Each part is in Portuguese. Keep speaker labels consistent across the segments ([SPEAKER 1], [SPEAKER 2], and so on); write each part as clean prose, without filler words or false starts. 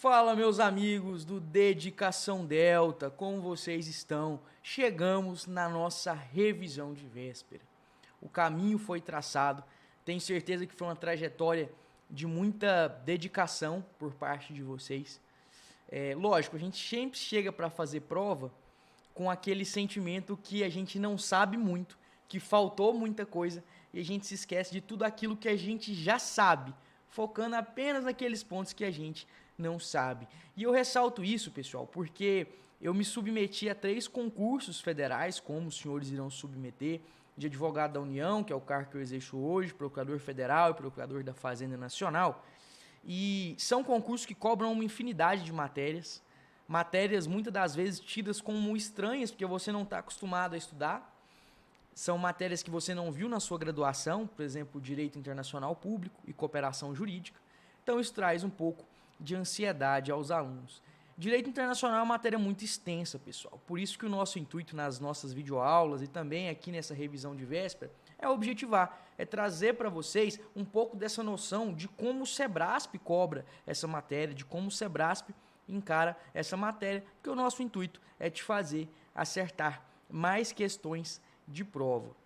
[SPEAKER 1] Fala, meus amigos do Dedicação Delta, como vocês estão? Chegamos na nossa revisão de véspera. O caminho foi traçado, tenho certeza que foi uma trajetória de muita dedicação por parte de vocês. Lógico, a gente sempre chega para fazer prova com aquele sentimento que a gente não sabe muito, que faltou muita coisa e a gente se esquece de tudo aquilo que a gente já sabe, focando apenas naqueles pontos que a gente não sabe. E eu ressalto isso, pessoal, porque eu me submeti a 3 concursos federais, como os senhores irão submeter, de advogado da União, que é o cargo que eu exerço hoje, procurador federal e procurador da Fazenda Nacional. E são concursos que cobram uma infinidade de matérias muitas das vezes tidas como estranhas, porque você não está acostumado a estudar. São matérias que você não viu na sua graduação, por exemplo, Direito Internacional Público e Cooperação Jurídica. Então isso traz um pouco de ansiedade aos alunos. Direito Internacional é uma matéria muito extensa, pessoal. Por isso que o nosso intuito nas nossas videoaulas e também aqui nessa revisão de véspera é objetivar, é trazer para vocês um pouco dessa noção de como o Sebrasp cobra essa matéria, de como o Sebrasp encara essa matéria, porque o nosso intuito é te fazer acertar mais questões de prova.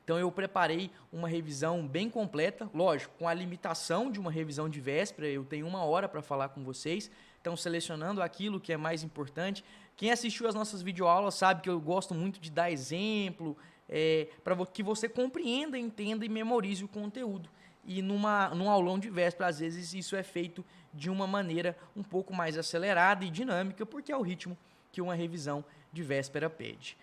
[SPEAKER 1] Então eu preparei uma revisão bem completa, lógico, com a limitação de uma revisão de véspera, eu tenho 1 hora para falar com vocês, então selecionando aquilo que é mais importante. Quem assistiu as nossas videoaulas sabe que eu gosto muito de dar exemplo, para que você compreenda, entenda e memorize o conteúdo. E num aulão de véspera, às vezes, isso é feito de uma maneira um pouco mais acelerada e dinâmica, porque é o ritmo que uma revisão de véspera pede.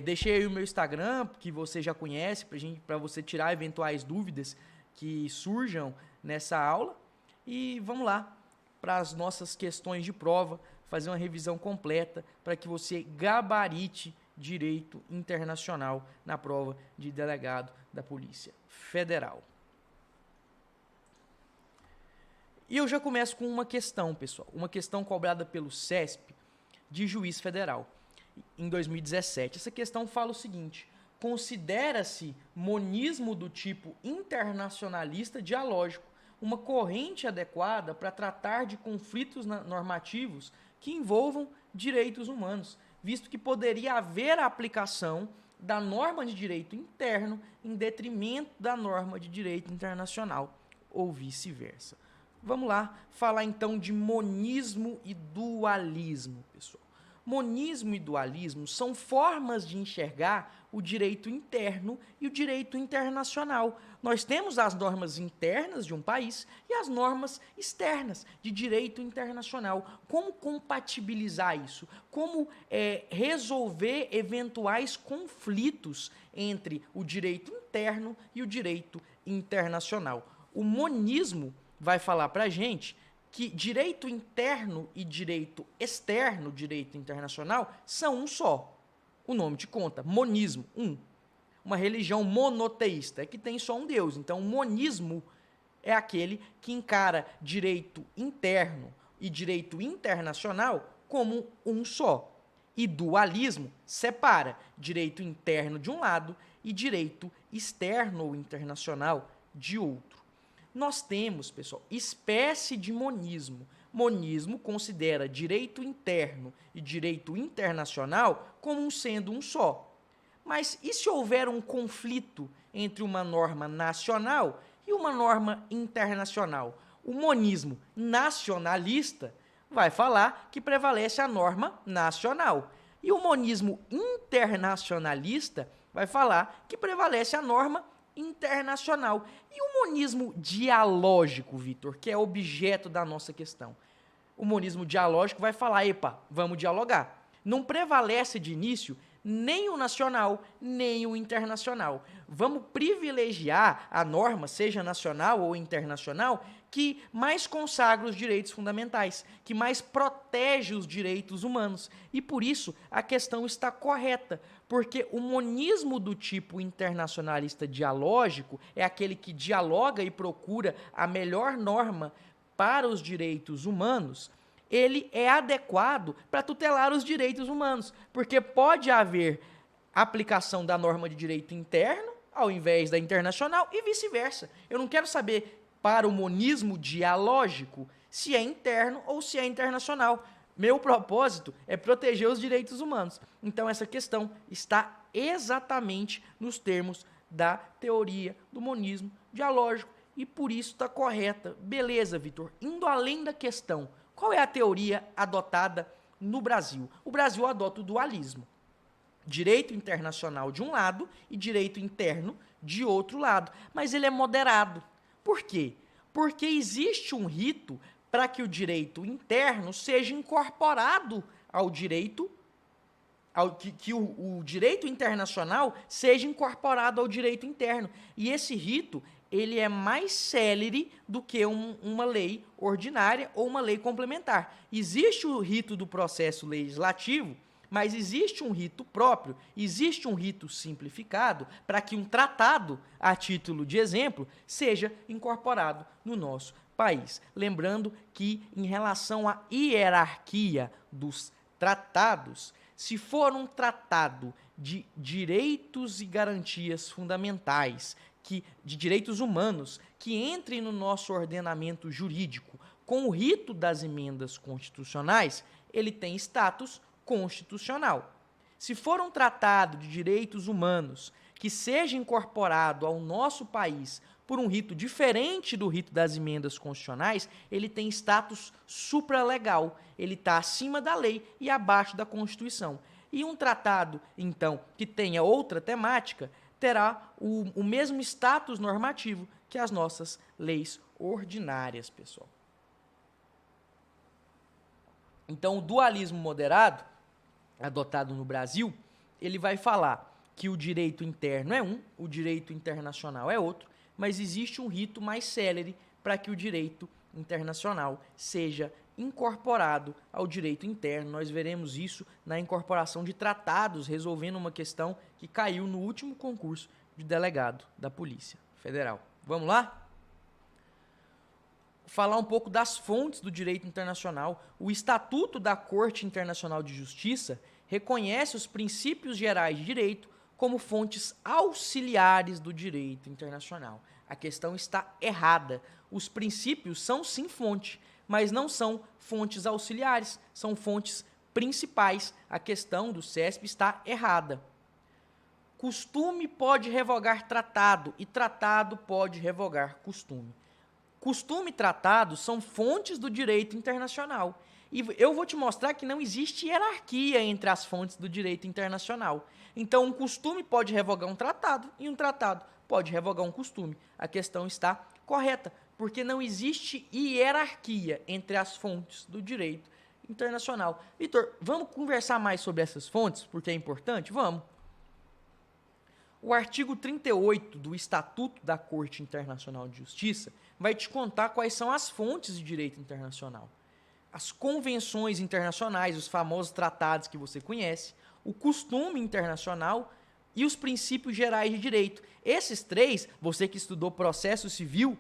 [SPEAKER 1] Deixei aí o meu Instagram, que você já conhece, para você tirar eventuais dúvidas que surjam nessa aula. E vamos lá para as nossas questões de prova, fazer uma revisão completa para que você gabarite Direito Internacional na prova de delegado da Polícia Federal. E eu já começo com uma questão, pessoal. Uma questão cobrada pelo CESP de juiz federal em 2017. Essa questão fala o seguinte: considera-se monismo do tipo internacionalista dialógico uma corrente adequada para tratar de conflitos normativos que envolvam direitos humanos, visto que poderia haver a aplicação da norma de direito interno em detrimento da norma de direito internacional, ou vice-versa. Vamos lá falar então de monismo e dualismo, pessoal. Monismo e dualismo são formas de enxergar o direito interno e o direito internacional. Nós temos as normas internas de um país e as normas externas de direito internacional. Como compatibilizar isso? Como resolver eventuais conflitos entre o direito interno e o direito internacional? O monismo vai falar para a gente que direito interno e direito externo, direito internacional, são um só. O nome te conta, monismo, um. Uma religião monoteísta, é que tem só um Deus. Então, o monismo é aquele que encara direito interno e direito internacional como um só. E dualismo separa direito interno de um lado e direito externo ou internacional de outro. Nós temos, pessoal, espécie de monismo. Monismo considera direito interno e direito internacional como sendo um só. Mas e se houver um conflito entre uma norma nacional e uma norma internacional? O monismo nacionalista vai falar que prevalece a norma nacional. E o monismo internacionalista vai falar que prevalece a norma internacional. E o monismo dialógico, Vitor, que é objeto da nossa questão? O monismo dialógico vai falar, epa, vamos dialogar. Não prevalece de início nem o nacional, nem o internacional. Vamos privilegiar a norma, seja nacional ou internacional, que mais consagra os direitos fundamentais, que mais protege os direitos humanos. E por isso a questão está correta, porque o monismo do tipo internacionalista dialógico é aquele que dialoga e procura a melhor norma para os direitos humanos. Ele é adequado para tutelar os direitos humanos, porque pode haver aplicação da norma de direito interno ao invés da internacional e vice-versa. Eu não quero saber, para o monismo dialógico, se é interno ou se é internacional. Meu propósito é proteger os direitos humanos. Então, essa questão está exatamente nos termos da teoria do monismo dialógico e por isso está correta. Beleza, Vitor. Indo além da questão, qual é a teoria adotada no Brasil? O Brasil adota o dualismo. Direito internacional de um lado e direito interno de outro lado. Mas ele é moderado. Por quê? Porque existe um rito para que o direito interno seja incorporado ao direito, que o direito internacional seja incorporado ao direito interno. E esse rito, ele é mais célere do que uma lei ordinária ou uma lei complementar. Existe o rito do processo legislativo, mas existe um rito próprio, existe um rito simplificado para que um tratado, a título de exemplo, seja incorporado no nosso país. Lembrando que, em relação à hierarquia dos tratados, se for um tratado de direitos e garantias fundamentais, de direitos humanos, que entre no nosso ordenamento jurídico com o rito das emendas constitucionais, ele tem status constitucional. Se for um tratado de direitos humanos que seja incorporado ao nosso país por um rito diferente do rito das emendas constitucionais, ele tem status supralegal, ele está acima da lei e abaixo da Constituição. E um tratado, então, que tenha outra temática, terá o mesmo status normativo que as nossas leis ordinárias, pessoal. Então, o dualismo moderado, adotado no Brasil, ele vai falar que o direito interno é um, o direito internacional é outro, mas existe um rito mais célere para que o direito internacional seja incorporado ao direito interno. Nós veremos isso na incorporação de tratados, resolvendo uma questão que caiu no último concurso de delegado da Polícia Federal. Vamos lá? Falar um pouco das fontes do direito internacional. O Estatuto da Corte Internacional de Justiça reconhece os princípios gerais de direito como fontes auxiliares do direito internacional. A questão está errada. Os princípios são sim fonte, mas não são fontes auxiliares, são fontes principais. A questão do CESP está errada. Costume pode revogar tratado e tratado pode revogar costume. Costume e tratado são fontes do direito internacional. E eu vou te mostrar que não existe hierarquia entre as fontes do direito internacional. Então, um costume pode revogar um tratado e um tratado pode revogar um costume. A questão está correta, porque não existe hierarquia entre as fontes do direito internacional. Vitor, vamos conversar mais sobre essas fontes, porque é importante? Vamos. O artigo 38 do Estatuto da Corte Internacional de Justiça vai te contar quais são as fontes de direito internacional. As convenções internacionais, os famosos tratados que você conhece, o costume internacional e os princípios gerais de direito. Esses três, você que estudou processo civil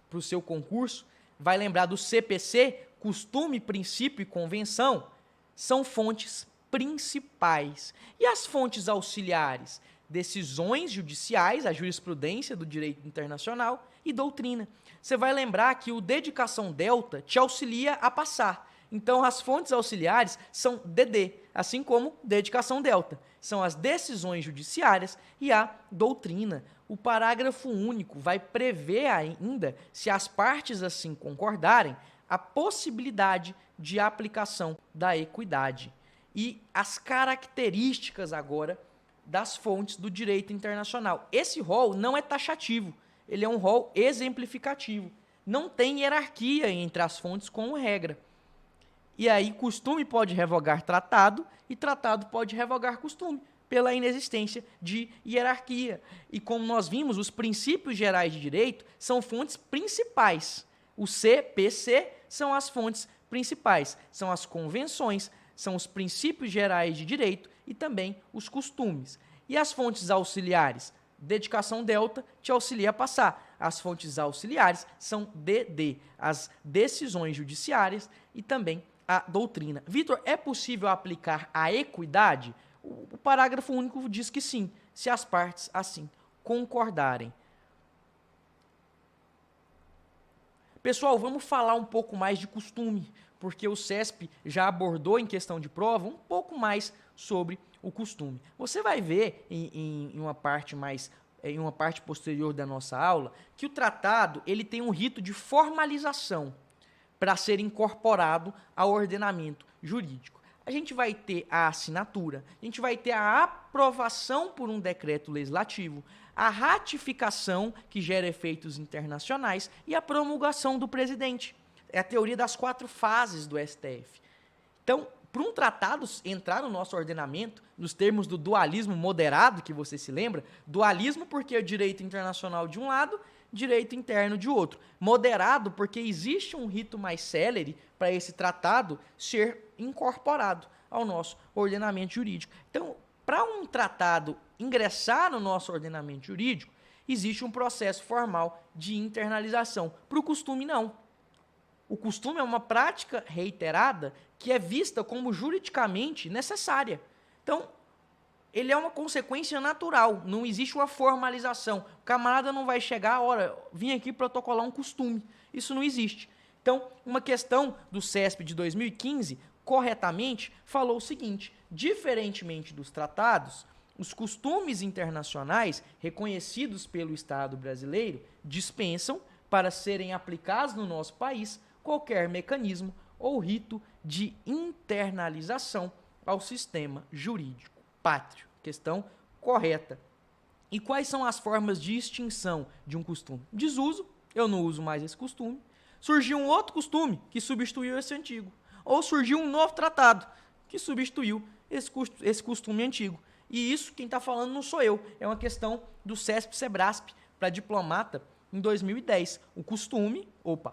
[SPEAKER 1] para o seu concurso, vai lembrar do CPC, costume, princípio e convenção, são fontes principais. E as fontes auxiliares? Decisões judiciais, a jurisprudência do direito internacional e doutrina. Você vai lembrar que o dedicação delta te auxilia a passar. Então, as fontes auxiliares são DD, assim como dedicação delta. São as decisões judiciárias e a doutrina. O parágrafo único vai prever ainda, se as partes assim concordarem, a possibilidade de aplicação da equidade. E as características agora das fontes do direito internacional. Esse rol não é taxativo, ele é um rol exemplificativo. Não tem hierarquia entre as fontes como regra. E aí, costume pode revogar tratado e tratado pode revogar costume, pela inexistência de hierarquia. E como nós vimos, os princípios gerais de direito são fontes principais. O CPC são as fontes principais, são as convenções, são os princípios gerais de direito e também os costumes. E as fontes auxiliares? Dedicação delta te auxilia a passar. As fontes auxiliares são DD, as decisões judiciárias e também a doutrina. Vitor, é possível aplicar a equidade? O parágrafo único diz que sim, se as partes assim concordarem. Pessoal, vamos falar um pouco mais de costume, porque o CESP já abordou em questão de prova um pouco mais sobre o costume. Você vai ver em uma parte posterior da nossa aula que o tratado ele tem um rito de formalização para ser incorporado ao ordenamento jurídico. A gente vai ter a assinatura, a gente vai ter a aprovação por um decreto legislativo, a ratificação, que gera efeitos internacionais, e a promulgação do presidente. É a teoria das 4 fases do STF. Então, para um tratado entrar no nosso ordenamento, nos termos do dualismo moderado, que você se lembra, dualismo porque é direito internacional de um lado, direito interno de outro. Moderado porque existe um rito mais célere para esse tratado ser incorporado ao nosso ordenamento jurídico. Então, para um tratado ingressar no nosso ordenamento jurídico, existe um processo formal de internalização. Para o costume, não. O costume é uma prática reiterada que é vista como juridicamente necessária. Então, ele é uma consequência natural, não existe uma formalização. O camarada não vai chegar, ora, vim aqui protocolar um costume. Isso não existe. Então, uma questão do CESP de 2015, corretamente, falou o seguinte: diferentemente dos tratados, os costumes internacionais reconhecidos pelo Estado brasileiro dispensam, para serem aplicados no nosso país, qualquer mecanismo ou rito de internalização ao sistema jurídico pátrio. Questão correta. E quais são as formas de extinção de um costume? Desuso, eu não uso mais esse costume. Surgiu um outro costume que substituiu esse antigo. Ou surgiu um novo tratado que substituiu esse costume antigo. E isso, quem está falando não sou eu, é uma questão do CESP-SEBRASP para diplomata em 2010. O costume,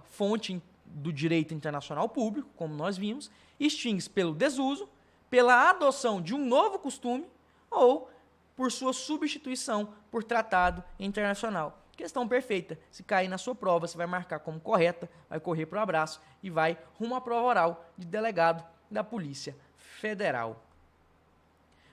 [SPEAKER 1] fonte do direito internacional público, como nós vimos, extingue-se pelo desuso, pela adoção de um novo costume ou por sua substituição por tratado internacional. Questão perfeita. Se cair na sua prova, você vai marcar como correta, vai correr para o abraço e vai rumo à prova oral de delegado da Polícia Federal.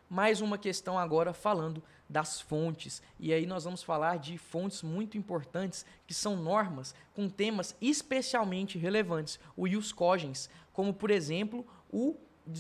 [SPEAKER 1] Mais uma questão agora falando das fontes. E aí nós vamos falar de fontes muito importantes, que são normas com temas especialmente relevantes. O ius cogens, como por exemplo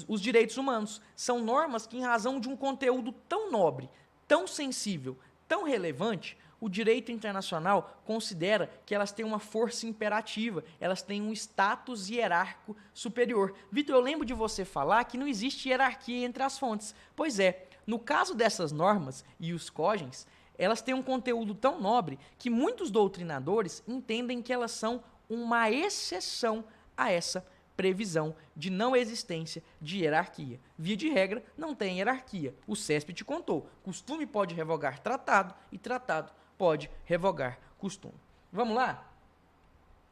[SPEAKER 1] os direitos humanos. São normas que, em razão de um conteúdo tão nobre, tão sensível, tão relevante, o direito internacional considera que elas têm uma força imperativa, elas têm um status hierárquico superior. Vitor, eu lembro de você falar que não existe hierarquia entre as fontes. Pois é, no caso dessas normas e os cogens, elas têm um conteúdo tão nobre que muitos doutrinadores entendem que elas são uma exceção a essa previsão de não existência de hierarquia. Via de regra, não tem hierarquia. O CESP te contou. Costume pode revogar tratado e tratado pode revogar costume. Vamos lá?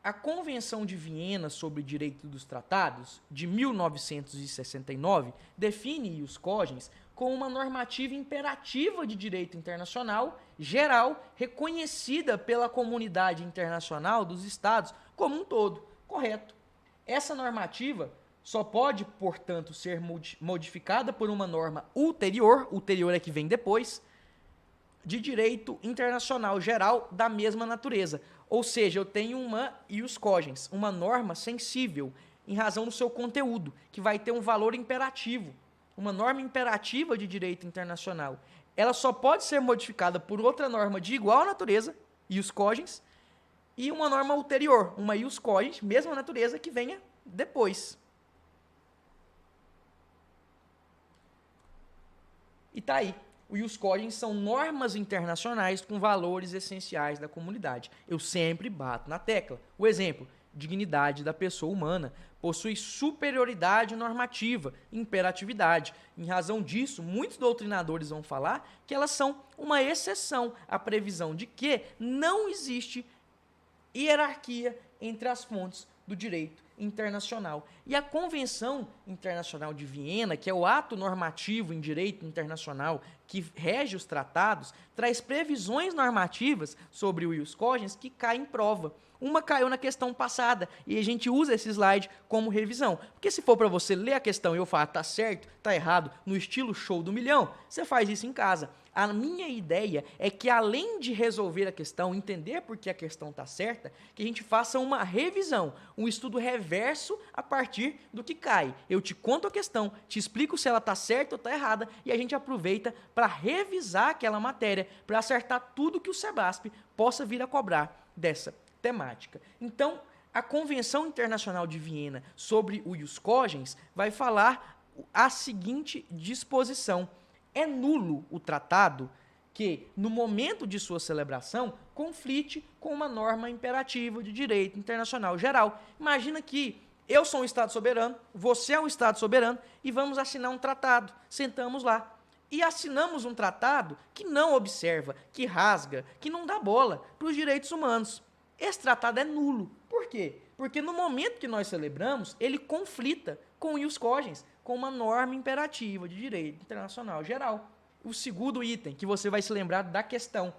[SPEAKER 1] A Convenção de Viena sobre o Direito dos Tratados, de 1969, define ius cogens como uma normativa imperativa de direito internacional geral reconhecida pela comunidade internacional dos Estados como um todo. Correto. Essa normativa só pode, portanto, ser modificada por uma norma ulterior é que vem depois, de direito internacional geral da mesma natureza. Ou seja, eu tenho uma ius cogens, uma norma sensível, em razão do seu conteúdo, que vai ter um valor imperativo, uma norma imperativa de direito internacional. Ela só pode ser modificada por outra norma de igual natureza, ius cogens, e uma norma ulterior, uma ius cogens, mesma natureza, que venha depois. E tá aí. O ius cogens são normas internacionais com valores essenciais da comunidade. Eu sempre bato na tecla. O exemplo, dignidade da pessoa humana, possui superioridade normativa, imperatividade. Em razão disso, muitos doutrinadores vão falar que elas são uma exceção à previsão de que não existe hierarquia entre as fontes do direito internacional. E a Convenção Internacional de Viena, que é o ato normativo em direito internacional que rege os tratados, traz previsões normativas sobre o ius cogens que caem em prova. Uma caiu na questão passada e a gente usa esse slide como revisão. Porque se for para você ler a questão e eu falar tá certo, tá errado, no estilo show do milhão, você faz isso em casa. A minha ideia é que, além de resolver a questão, entender por que a questão está certa, que a gente faça uma revisão, um estudo reverso a partir do que cai. Eu te conto a questão, te explico se ela está certa ou está errada, e a gente aproveita para revisar aquela matéria, para acertar tudo que o SEBASP possa vir a cobrar dessa temática. Então, a Convenção Internacional de Viena sobre o ius cogens vai falar a seguinte disposição: é nulo o tratado que, no momento de sua celebração, conflite com uma norma imperativa de direito internacional geral. Imagina que eu sou um Estado soberano, você é um Estado soberano, e vamos assinar um tratado. Sentamos lá e assinamos um tratado que não observa, que rasga, que não dá bola para os direitos humanos. Esse tratado é nulo. Por quê? Porque no momento que nós celebramos, ele conflita com o ius cogens, com uma norma imperativa de direito internacional geral. O segundo item, que você vai se lembrar da questão.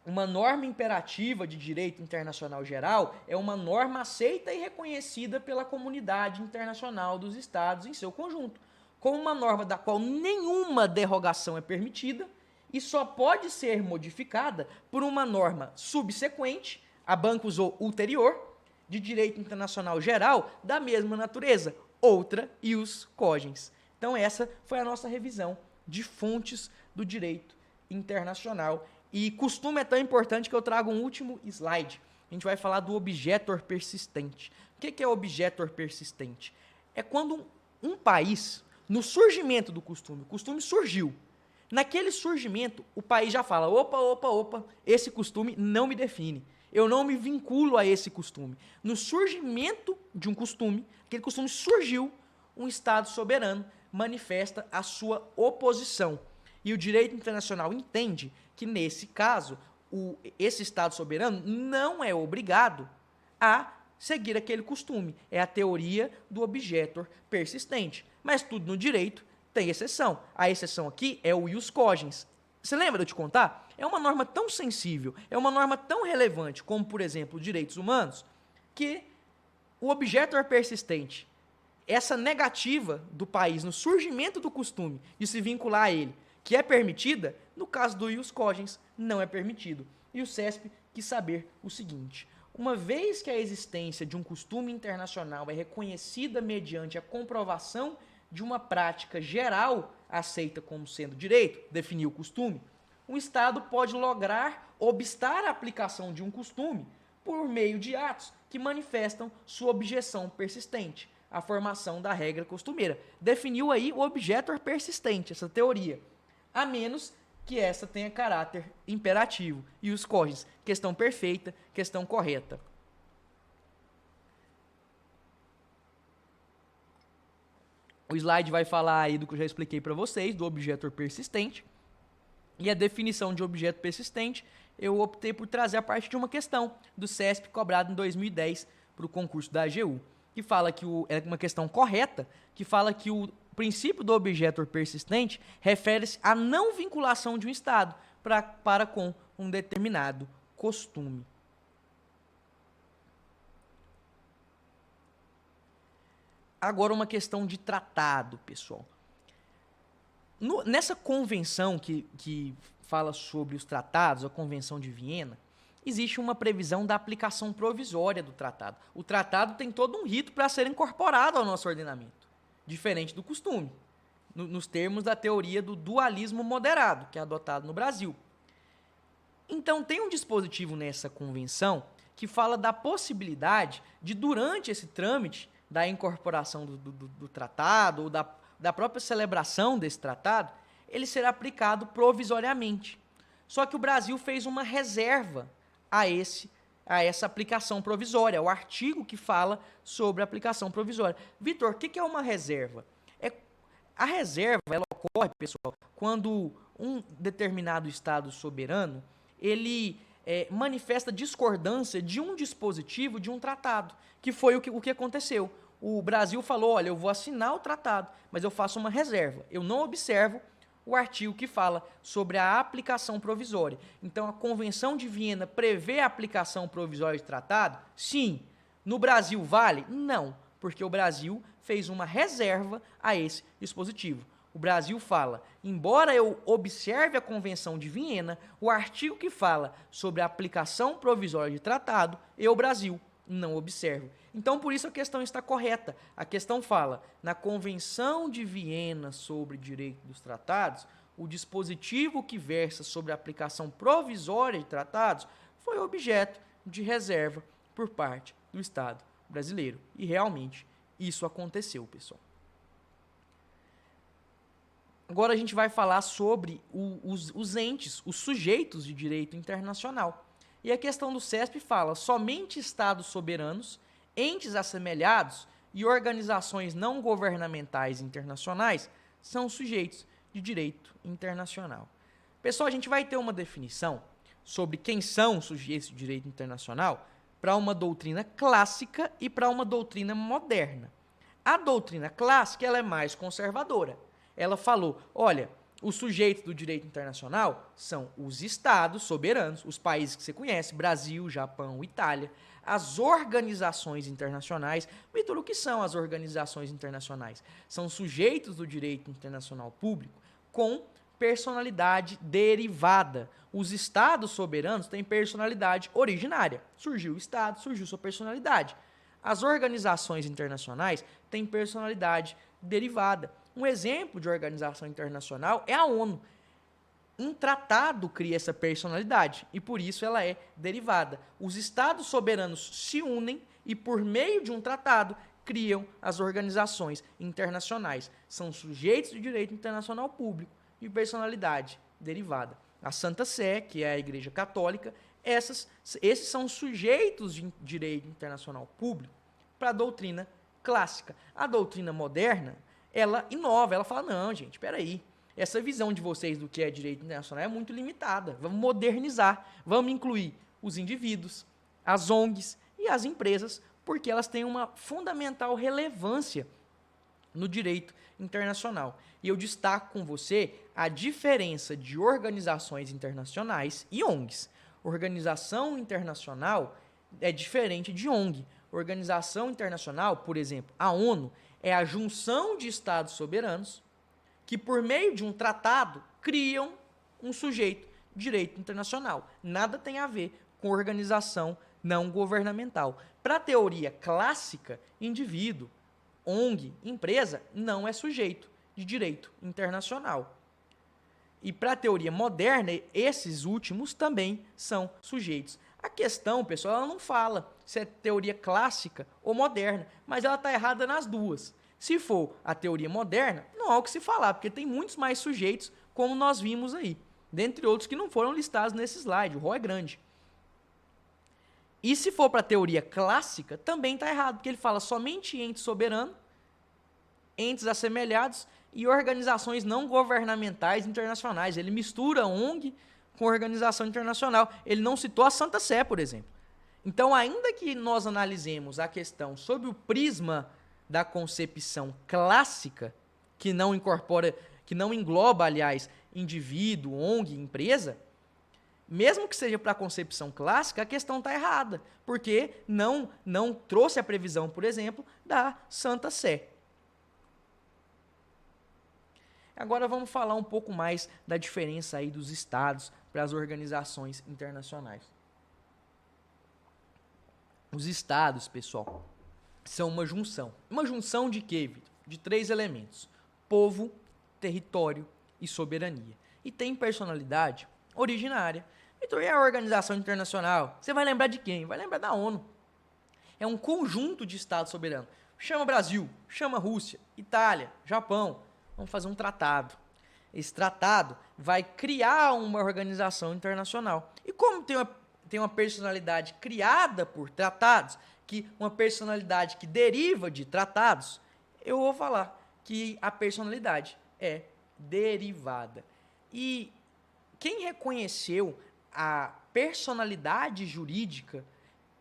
[SPEAKER 1] Uma norma imperativa de direito internacional geral é uma norma aceita e reconhecida pela comunidade internacional dos estados em seu conjunto, como uma norma da qual nenhuma derrogação é permitida e só pode ser modificada por uma norma subsequente, a banca usou ulterior, de direito internacional geral da mesma natureza, outra ius cogens. Então essa foi a nossa revisão de fontes do direito internacional. E costume é tão importante que eu trago um último slide. A gente vai falar do objetor persistente. O que é objetor persistente? É quando um país, no surgimento do costume, o costume surgiu. Naquele surgimento, o país já fala, opa, esse costume não me define. Eu não me vinculo a esse costume. No surgimento de um costume, aquele costume surgiu, um Estado soberano manifesta a sua oposição. E o direito internacional entende que, nesse caso, esse Estado soberano não é obrigado a seguir aquele costume. É a teoria do objetor persistente. Mas tudo no direito tem exceção. A exceção aqui é o ius cogens. Você lembra de eu te contar? É uma norma tão sensível, é uma norma tão relevante como, por exemplo, direitos humanos, que o objetor persistente, essa negativa do país no surgimento do costume de se vincular a ele, que é permitida, no caso do ius cogens, não é permitido. E o CESP quis saber o seguinte: uma vez que a existência de um costume internacional é reconhecida mediante a comprovação de uma prática geral aceita como sendo direito, definir o costume, um Estado pode lograr obstar a aplicação de um costume por meio de atos que manifestam sua objeção persistente à formação da regra costumeira. Definiu aí o objetor persistente, essa teoria, a menos que essa tenha caráter imperativo. E os cogens, questão perfeita, questão correta. O slide vai falar aí do que eu já expliquei para vocês, do objetor persistente. E a definição de objeto persistente, eu optei por trazer a partir de uma questão do CESP cobrado em 2010 para o concurso da AGU, que fala que é uma questão correta, que fala que o princípio do objetor persistente refere-se à não vinculação de um Estado para com um determinado costume. Agora uma questão de tratado, pessoal. Nessa convenção que fala sobre os tratados, a Convenção de Viena, existe uma previsão da aplicação provisória do tratado. O tratado tem todo um rito para ser incorporado ao nosso ordenamento, diferente do costume, nos termos da teoria do dualismo moderado, que é adotado no Brasil. Então, tem um dispositivo nessa convenção que fala da possibilidade de, durante esse trâmite da incorporação do tratado, ou da própria celebração desse tratado, ele será aplicado provisoriamente. Só que o Brasil fez uma reserva a essa aplicação provisória, o artigo que fala sobre a aplicação provisória. Vitor, o que é uma reserva? A reserva, ela ocorre, pessoal, quando um determinado Estado soberano, ele manifesta discordância de um dispositivo de um tratado, que foi o que aconteceu. O Brasil falou, olha, eu vou assinar o tratado, mas eu faço uma reserva. Eu não observo o artigo que fala sobre a aplicação provisória. Então, a Convenção de Viena prevê a aplicação provisória de tratado? Sim. No Brasil vale? Não, porque o Brasil fez uma reserva a esse dispositivo. O Brasil fala, embora eu observe a Convenção de Viena, o artigo que fala sobre a aplicação provisória de tratado, eu, Brasil, não observo. Então, por isso a questão está correta. A questão fala, na Convenção de Viena sobre direito dos tratados, o dispositivo que versa sobre a aplicação provisória de tratados foi objeto de reserva por parte do Estado brasileiro. E realmente isso aconteceu, pessoal. Agora a gente vai falar sobre os entes, os sujeitos de direito internacional. E a questão do CESP fala, somente Estados soberanos, entes assemelhados e organizações não governamentais internacionais são sujeitos de direito internacional. Pessoal, a gente vai ter uma definição sobre quem são os sujeitos de direito internacional para uma doutrina clássica e para uma doutrina moderna. A doutrina clássica ela é mais conservadora. Ela falou, olha, os sujeitos do direito internacional são os estados soberanos, os países que você conhece, Brasil, Japão, Itália, as organizações internacionais. Vitor, o que são as organizações internacionais? São sujeitos do direito internacional público com personalidade derivada. Os estados soberanos têm personalidade originária. Surgiu o estado, surgiu sua personalidade. As organizações internacionais têm personalidade derivada. Um exemplo de organização internacional é a ONU. Um tratado cria essa personalidade e por isso ela é derivada. Os estados soberanos se unem e por meio de um tratado criam as organizações internacionais. São sujeitos de direito internacional público e personalidade derivada. A Santa Sé, que é a Igreja Católica, esses são sujeitos de direito internacional público para a doutrina clássica. A doutrina moderna, ela inova, ela fala, não, gente, espera aí, essa visão de vocês do que é direito internacional é muito limitada, vamos modernizar, vamos incluir os indivíduos, as ONGs e as empresas, porque elas têm uma fundamental relevância no direito internacional. E eu destaco com você a diferença de organizações internacionais e ONGs. Organização internacional é diferente de ONG. Organização internacional, por exemplo, a ONU, é a junção de estados soberanos que, por meio de um tratado, criam um sujeito de direito internacional. Nada tem a ver com organização não governamental. Para a teoria clássica, indivíduo, ONG, empresa, não é sujeito de direito internacional. E para a teoria moderna, esses últimos também são sujeitos. A questão, pessoal, ela não fala se é teoria clássica ou moderna, mas ela está errada nas duas. Se for a teoria moderna, não há o que se falar, porque tem muitos mais sujeitos, como nós vimos aí, dentre outros que não foram listados nesse slide, o rol é grande. E se for para a teoria clássica, também está errado, porque ele fala somente ente soberano, entes assemelhados e organizações não governamentais internacionais. Ele mistura ONG com organização internacional. Ele não citou a Santa Sé, por exemplo. Então, ainda que nós analisemos a questão sob o prisma da concepção clássica, que não incorpora, que não engloba, aliás, indivíduo, ONG, empresa, mesmo que seja para a concepção clássica, a questão está errada, porque não trouxe a previsão, por exemplo, da Santa Sé. Agora vamos falar um pouco mais da diferença aí dos estados para as organizações internacionais. Os estados, pessoal, são uma junção. Uma junção de quê, Vitor? De 3 elementos: povo, território e soberania. E tem personalidade originária. Vitor, e a organização internacional? Você vai lembrar de quem? Vai lembrar da ONU. É um conjunto de estados soberanos. Chama Brasil, chama Rússia, Itália, Japão. Vamos fazer um tratado. Esse tratado vai criar uma organização internacional. E como tem uma personalidade criada por tratados, uma personalidade que deriva de tratados, eu vou falar que a personalidade é derivada. E quem reconheceu a personalidade jurídica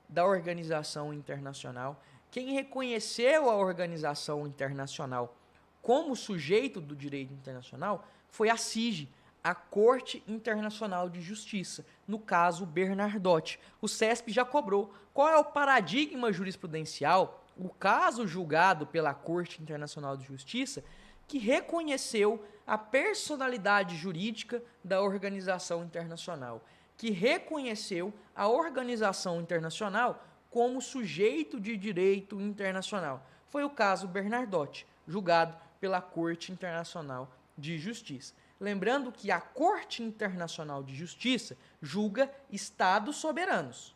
[SPEAKER 1] da organização internacional, quem reconheceu a organização internacional como sujeito do direito internacional, foi a CIJ, a Corte Internacional de Justiça, no caso Bernardotti. O CESP já cobrou. Qual é o paradigma jurisprudencial, o caso julgado pela Corte Internacional de Justiça, que reconheceu a personalidade jurídica da organização internacional, que reconheceu a organização internacional como sujeito de direito internacional. Foi o caso Bernardotti, julgado pela Corte Internacional de Justiça. Lembrando que a Corte Internacional de Justiça julga estados soberanos.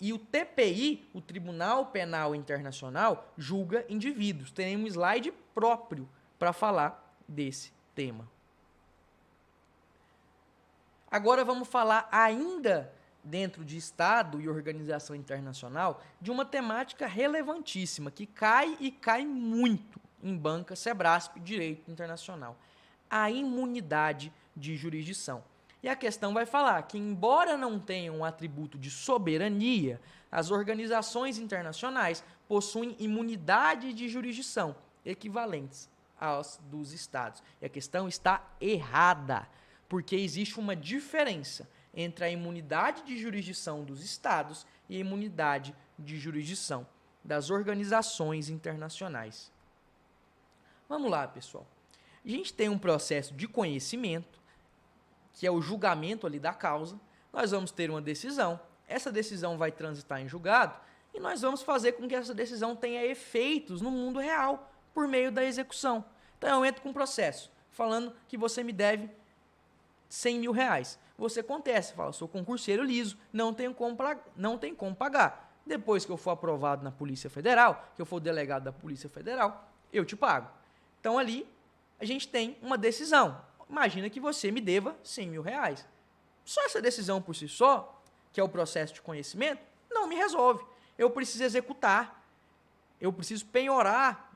[SPEAKER 1] E o TPI, o Tribunal Penal Internacional, julga indivíduos. Tem um slide próprio para falar desse tema. Agora vamos falar ainda dentro de Estado e organização internacional de uma temática relevantíssima que cai e cai muito em banca Sebrasp Direito Internacional. A imunidade de jurisdição. E a questão vai falar que, embora não tenham um atributo de soberania, as organizações internacionais possuem imunidade de jurisdição equivalentes às dos Estados. E a questão está errada, porque existe uma diferença entre a imunidade de jurisdição dos Estados e a imunidade de jurisdição das organizações internacionais. Vamos lá, pessoal. A gente tem um processo de conhecimento, que é o julgamento ali da causa. Nós vamos ter uma decisão, essa decisão vai transitar em julgado e nós vamos fazer com que essa decisão tenha efeitos no mundo real por meio da execução. Então eu entro com um processo falando que você me deve 100 mil reais. Você contesta, fala, sou concurseiro liso, não tenho como pagar. Depois que eu for aprovado na Polícia Federal, que eu for delegado da Polícia Federal, eu te pago. Então ali a gente tem uma decisão. Imagina que você me deva 100 mil reais. Só essa decisão por si só, que é o processo de conhecimento, não me resolve. Eu preciso executar. Eu preciso penhorar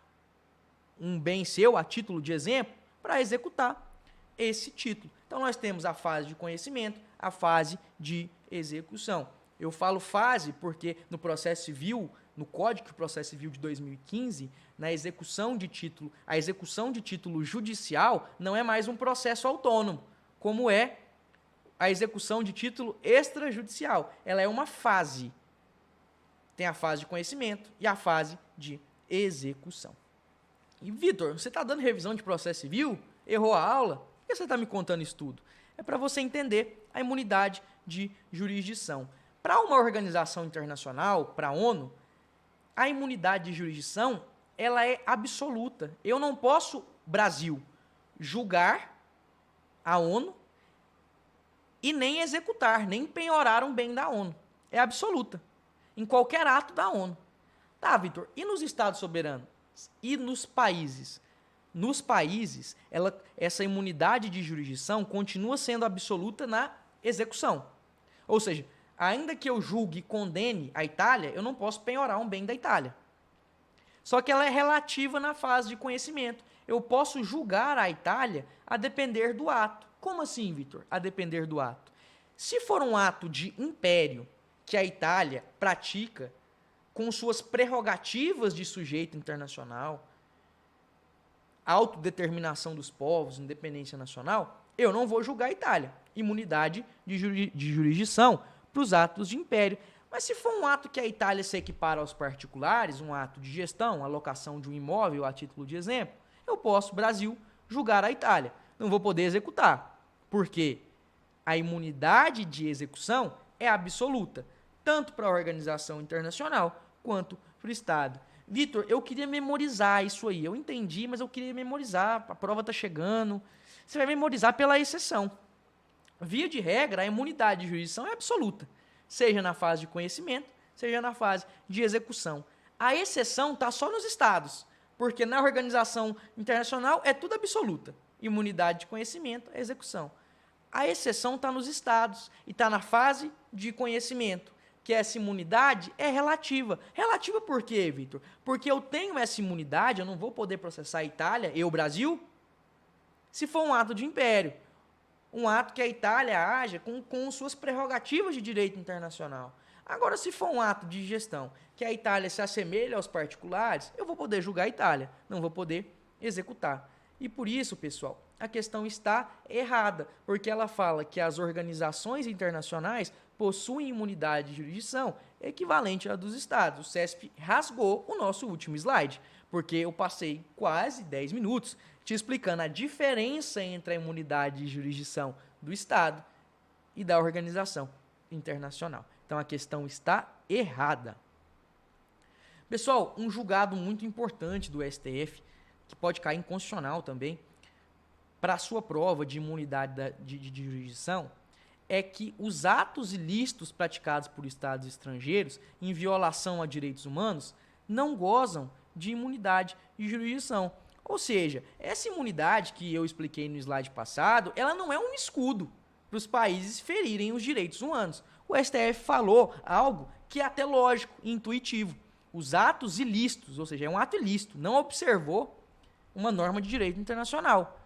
[SPEAKER 1] um bem seu, a título de exemplo, para executar esse título. Então, nós temos a fase de conhecimento, a fase de execução. Eu falo fase porque no processo civil, no Código de Processo Civil de 2015, na execução de título, a execução de título judicial não é mais um processo autônomo, como é a execução de título extrajudicial. Ela é uma fase. Tem a fase de conhecimento e a fase de execução. E, Vitor, você está dando revisão de processo civil? Errou a aula? Por que você está me contando isso tudo? É para você entender a imunidade de jurisdição. Para uma organização internacional, para a ONU, a imunidade de jurisdição ela é absoluta. Eu não posso, Brasil, julgar a ONU e nem executar, nem penhorar um bem da ONU. É absoluta. Em qualquer ato da ONU. Tá, Vitor, e nos Estados soberanos? E nos países? Nos países, essa imunidade de jurisdição continua sendo absoluta na execução. Ou seja, ainda que eu julgue e condene a Itália, eu não posso penhorar um bem da Itália. Só que ela é relativa na fase de conhecimento. Eu posso julgar a Itália a depender do ato. Como assim, Vitor? A depender do ato. Se for um ato de império que a Itália pratica com suas prerrogativas de sujeito internacional, autodeterminação dos povos, independência nacional, eu não vou julgar a Itália. Imunidade de jurisdição para os atos de império. Mas se for um ato que a Itália se equipara aos particulares, um ato de gestão, alocação de um imóvel a título de exemplo, eu posso, Brasil, julgar a Itália. Não vou poder executar, porque a imunidade de execução é absoluta, tanto para a organização internacional quanto para o Estado. Vitor, eu queria memorizar isso aí. Eu entendi, mas eu queria memorizar. A prova está chegando. Você vai memorizar pela exceção. Via de regra, a imunidade de jurisdição é absoluta, seja na fase de conhecimento, seja na fase de execução. A exceção está só nos Estados, porque na organização internacional é tudo absoluta. Imunidade de conhecimento, execução. A exceção está nos Estados e está na fase de conhecimento, que essa imunidade é relativa. Relativa por quê, Vitor? Porque eu tenho essa imunidade, eu não vou poder processar a Itália, eu, Brasil, se for um ato de império. Um ato que a Itália haja com suas prerrogativas de direito internacional. Agora, se for um ato de gestão que a Itália se assemelha aos particulares, eu vou poder julgar a Itália, não vou poder executar. E por isso, pessoal, a questão está errada, porque ela fala que as organizações internacionais possuem imunidade de jurisdição equivalente à dos estados. O CESP rasgou o nosso último slide, porque eu passei quase 10 minutos te explicando a diferença entre a imunidade de jurisdição do estado e da organização internacional. Então a questão está errada. Pessoal, um julgado muito importante do STF, que pode cair inconstitucional também, para a sua prova de imunidade de jurisdição, é que os atos ilícitos praticados por estados estrangeiros em violação a direitos humanos não gozam de imunidade de jurisdição. Ou seja, essa imunidade que eu expliquei no slide passado, ela não é um escudo para os países ferirem os direitos humanos. O STF falou algo que é até lógico e intuitivo. Os atos ilícitos, ou seja, é um ato ilícito, não observou uma norma de direito internacional,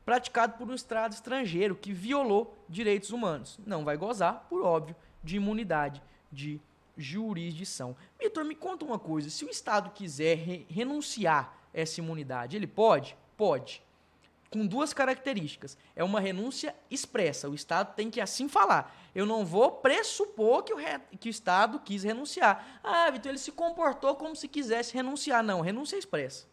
[SPEAKER 1] praticado por um estado estrangeiro que violou direitos humanos. Não vai gozar, por óbvio, de imunidade de jurisdição. Vitor, me conta uma coisa, se o Estado quiser renunciar essa imunidade, ele pode? Pode. Com duas características. É uma renúncia expressa, o Estado tem que assim falar. Eu não vou pressupor que o Estado quis renunciar. Ah, Vitor, ele se comportou como se quisesse renunciar. Não, renúncia expressa.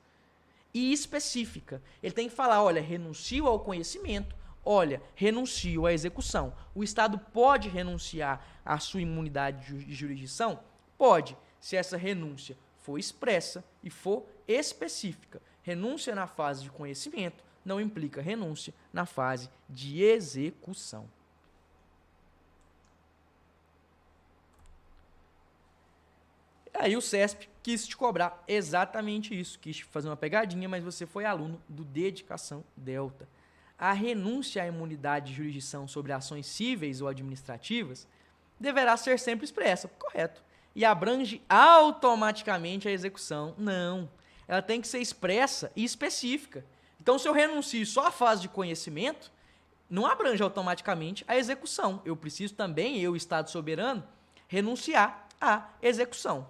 [SPEAKER 1] E específica. Ele tem que falar, olha, renuncio ao conhecimento, olha, renuncio à execução. O Estado pode renunciar à sua imunidade de jurisdição? Pode, se essa renúncia for expressa e for específica. Renúncia na fase de conhecimento não implica renúncia na fase de execução. Aí o CESP quis te cobrar exatamente isso, quis fazer uma pegadinha, mas você foi aluno do Dedicação Delta. A renúncia à imunidade de jurisdição sobre ações cíveis ou administrativas deverá ser sempre expressa, correto, e abrange automaticamente a execução. Não, ela tem que ser expressa e específica. Então, se eu renuncio só à fase de conhecimento, não abrange automaticamente a execução. Eu preciso também, eu, Estado soberano, renunciar à execução.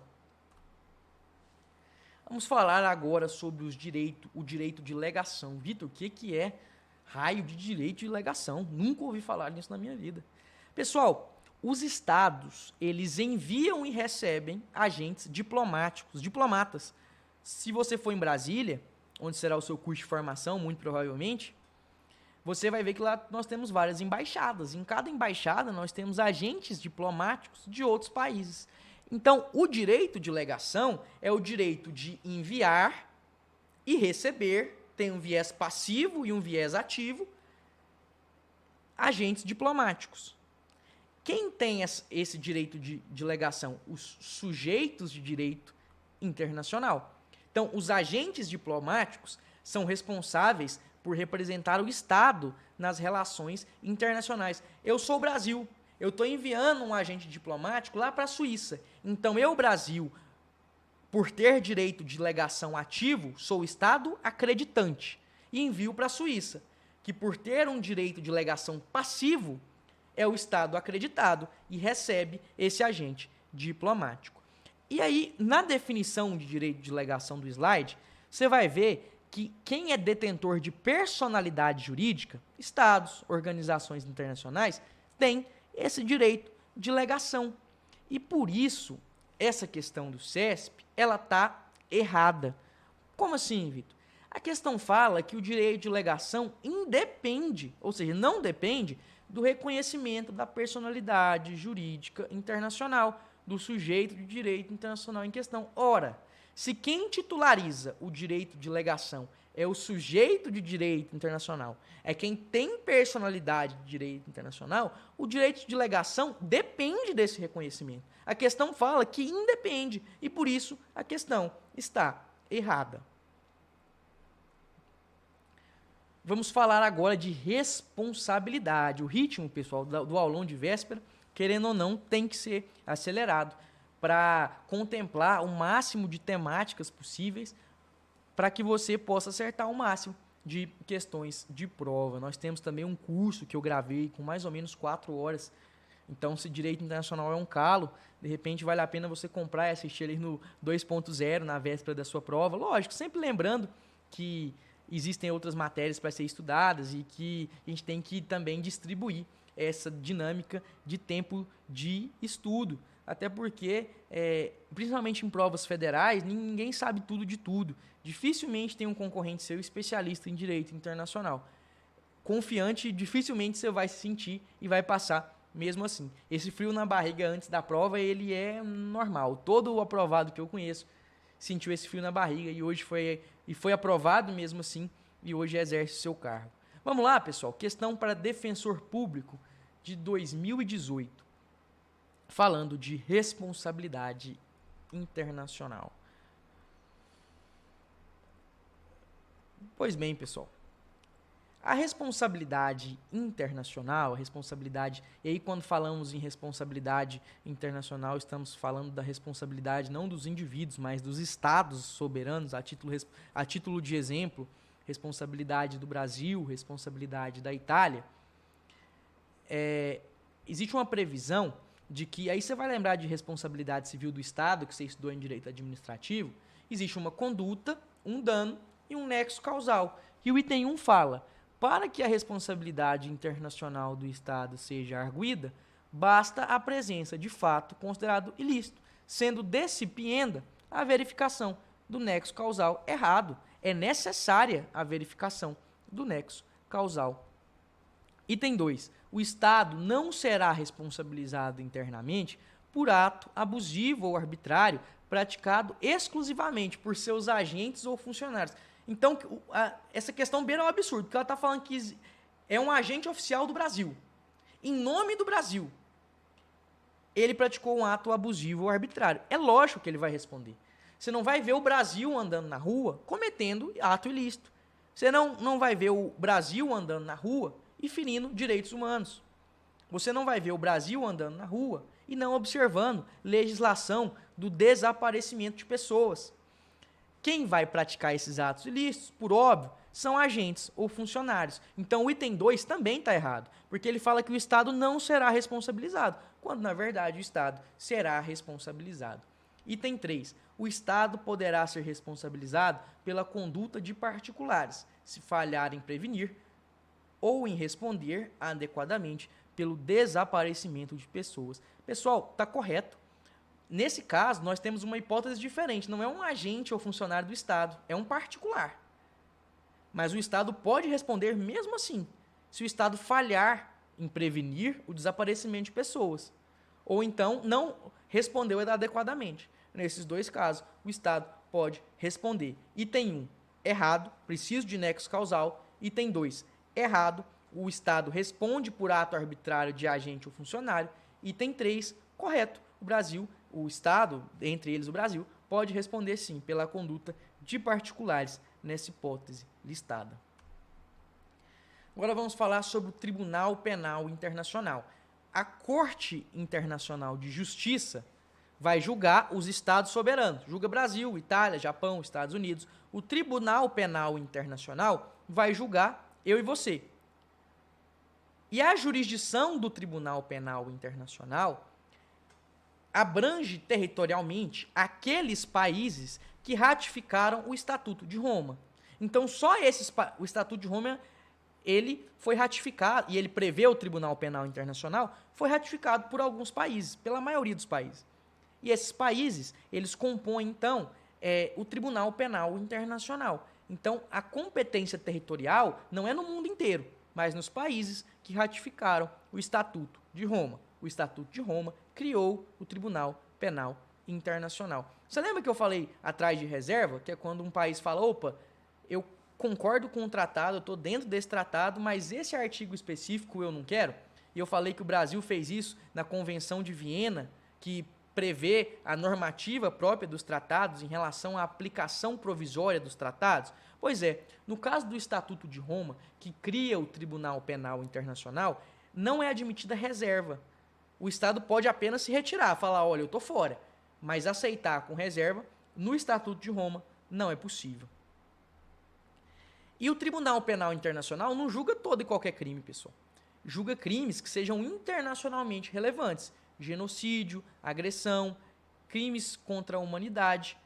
[SPEAKER 1] Vamos falar agora sobre o direito de legação. Vitor, o que é raio de direito de legação? Nunca ouvi falar nisso na minha vida. Pessoal, os estados, eles enviam e recebem agentes diplomáticos, diplomatas. Se você for em Brasília, onde será o seu curso de formação, muito provavelmente, você vai ver que lá nós temos várias embaixadas. Em cada embaixada, nós temos agentes diplomáticos de outros países. Então, o direito de legação é o direito de enviar e receber, tem um viés passivo e um viés ativo, agentes diplomáticos. Quem tem esse direito de legação? Os sujeitos de direito internacional. Então, os agentes diplomáticos são responsáveis por representar o Estado nas relações internacionais. Eu sou o Brasil. Eu estou enviando um agente diplomático lá para a Suíça. Então, eu, Brasil, por ter direito de legação ativo, sou o Estado acreditante e envio para a Suíça, que por ter um direito de legação passivo, é o Estado acreditado e recebe esse agente diplomático. E aí, na definição de direito de legação do slide, você vai ver que quem é detentor de personalidade jurídica, estados, organizações internacionais, tem esse direito de legação. E por isso, essa questão do CESP, ela está errada. Como assim, Vitor? A questão fala que o direito de legação independe, ou seja, não depende do reconhecimento da personalidade jurídica internacional, do sujeito de direito internacional em questão. Ora, se quem titulariza o direito de legação é o sujeito de direito internacional, é quem tem personalidade de direito internacional, o direito de legação depende desse reconhecimento. A questão fala que independe, e por isso a questão está errada. Vamos falar agora de responsabilidade. O ritmo, pessoal, do aulão de véspera, querendo ou não, tem que ser acelerado para contemplar o máximo de temáticas possíveis para que você possa acertar o máximo de questões de prova. Nós temos também um curso que eu gravei com mais ou menos 4 horas. Então, se Direito Internacional é um calo, de repente vale a pena você comprar e assistir ele no 2.0, na véspera da sua prova. Lógico, sempre lembrando que existem outras matérias para ser estudadas e que a gente tem que também distribuir essa dinâmica de tempo de estudo. até porque, principalmente em provas federais, ninguém sabe tudo de tudo. Dificilmente tem um concorrente seu especialista em direito internacional. Confiante, dificilmente você vai se sentir e vai passar mesmo assim. Esse frio na barriga antes da prova, ele é normal. Todo o aprovado que eu conheço sentiu esse frio na barriga e hoje foi aprovado mesmo assim e hoje exerce o seu cargo. Vamos lá, pessoal. Questão para defensor público de 2018. Falando de responsabilidade internacional. Pois bem, pessoal. A responsabilidade internacional, e aí quando falamos em responsabilidade internacional, estamos falando da responsabilidade não dos indivíduos, mas dos estados soberanos, a título de exemplo, responsabilidade do Brasil, responsabilidade da Itália. Existe uma previsão de que, aí você vai lembrar de responsabilidade civil do Estado, que você estudou em direito administrativo, existe uma conduta, um dano e um nexo causal. E o item 1 fala: para que a responsabilidade internacional do Estado seja arguida, basta a presença de fato considerado ilícito, sendo decipienda a verificação do nexo causal errado. É necessária a verificação do nexo causal. Item 2. O Estado não será responsabilizado internamente por ato abusivo ou arbitrário praticado exclusivamente por seus agentes ou funcionários. Então, essa questão beira um absurdo, porque ela está falando que é um agente oficial do Brasil. Em nome do Brasil, ele praticou um ato abusivo ou arbitrário. É lógico que ele vai responder. Você não vai ver o Brasil andando na rua cometendo ato ilícito. Você não vai ver o Brasil andando na rua e ferindo direitos humanos. Você não vai ver o Brasil andando na rua e não observando legislação do desaparecimento de pessoas. Quem vai praticar esses atos ilícitos, por óbvio, são agentes ou funcionários. Então o item 2 também está errado, porque ele fala que o Estado não será responsabilizado, quando na verdade o Estado será responsabilizado. Item 3. O Estado poderá ser responsabilizado pela conduta de particulares, se falhar em prevenir ou em responder adequadamente pelo desaparecimento de pessoas. Pessoal, está correto. Nesse caso, nós temos uma hipótese diferente. Não é um agente ou funcionário do Estado, é um particular. Mas o Estado pode responder mesmo assim, se o Estado falhar em prevenir o desaparecimento de pessoas. Ou então não respondeu adequadamente. Nesses dois casos, o Estado pode responder. Item 1, errado, preciso de nexo causal. Item 2, errado, o Estado responde por ato arbitrário de agente ou funcionário. Item 3, correto, o Estado, entre eles o Brasil, pode responder sim pela conduta de particulares nessa hipótese listada. Agora vamos falar sobre o Tribunal Penal Internacional. A Corte Internacional de Justiça vai julgar os Estados soberanos. Julga Brasil, Itália, Japão, Estados Unidos. O Tribunal Penal Internacional vai julgar eu e você. E a jurisdição do Tribunal Penal Internacional abrange territorialmente aqueles países que ratificaram o Estatuto de Roma. Então, o Estatuto de Roma, ele foi ratificado, e ele prevê o Tribunal Penal Internacional, foi ratificado por alguns países, pela maioria dos países. E esses países, eles compõem, então, o Tribunal Penal Internacional. Então, a competência territorial não é no mundo inteiro, mas nos países que ratificaram o Estatuto de Roma. O Estatuto de Roma criou o Tribunal Penal Internacional. Você lembra que eu falei atrás de reserva, que é quando um país fala, opa, eu concordo com o tratado, eu estou dentro desse tratado, mas esse artigo específico eu não quero? E eu falei que o Brasil fez isso na Convenção de Viena, que prevê a normativa própria dos tratados em relação à aplicação provisória dos tratados? Pois é, no caso do Estatuto de Roma, que cria o Tribunal Penal Internacional, não é admitida reserva. O Estado pode apenas se retirar, falar, olha, eu estou fora, mas aceitar com reserva, no Estatuto de Roma, não é possível. E o Tribunal Penal Internacional não julga todo e qualquer crime, pessoal. Julga crimes que sejam internacionalmente relevantes. Genocídio, agressão, crimes contra a humanidade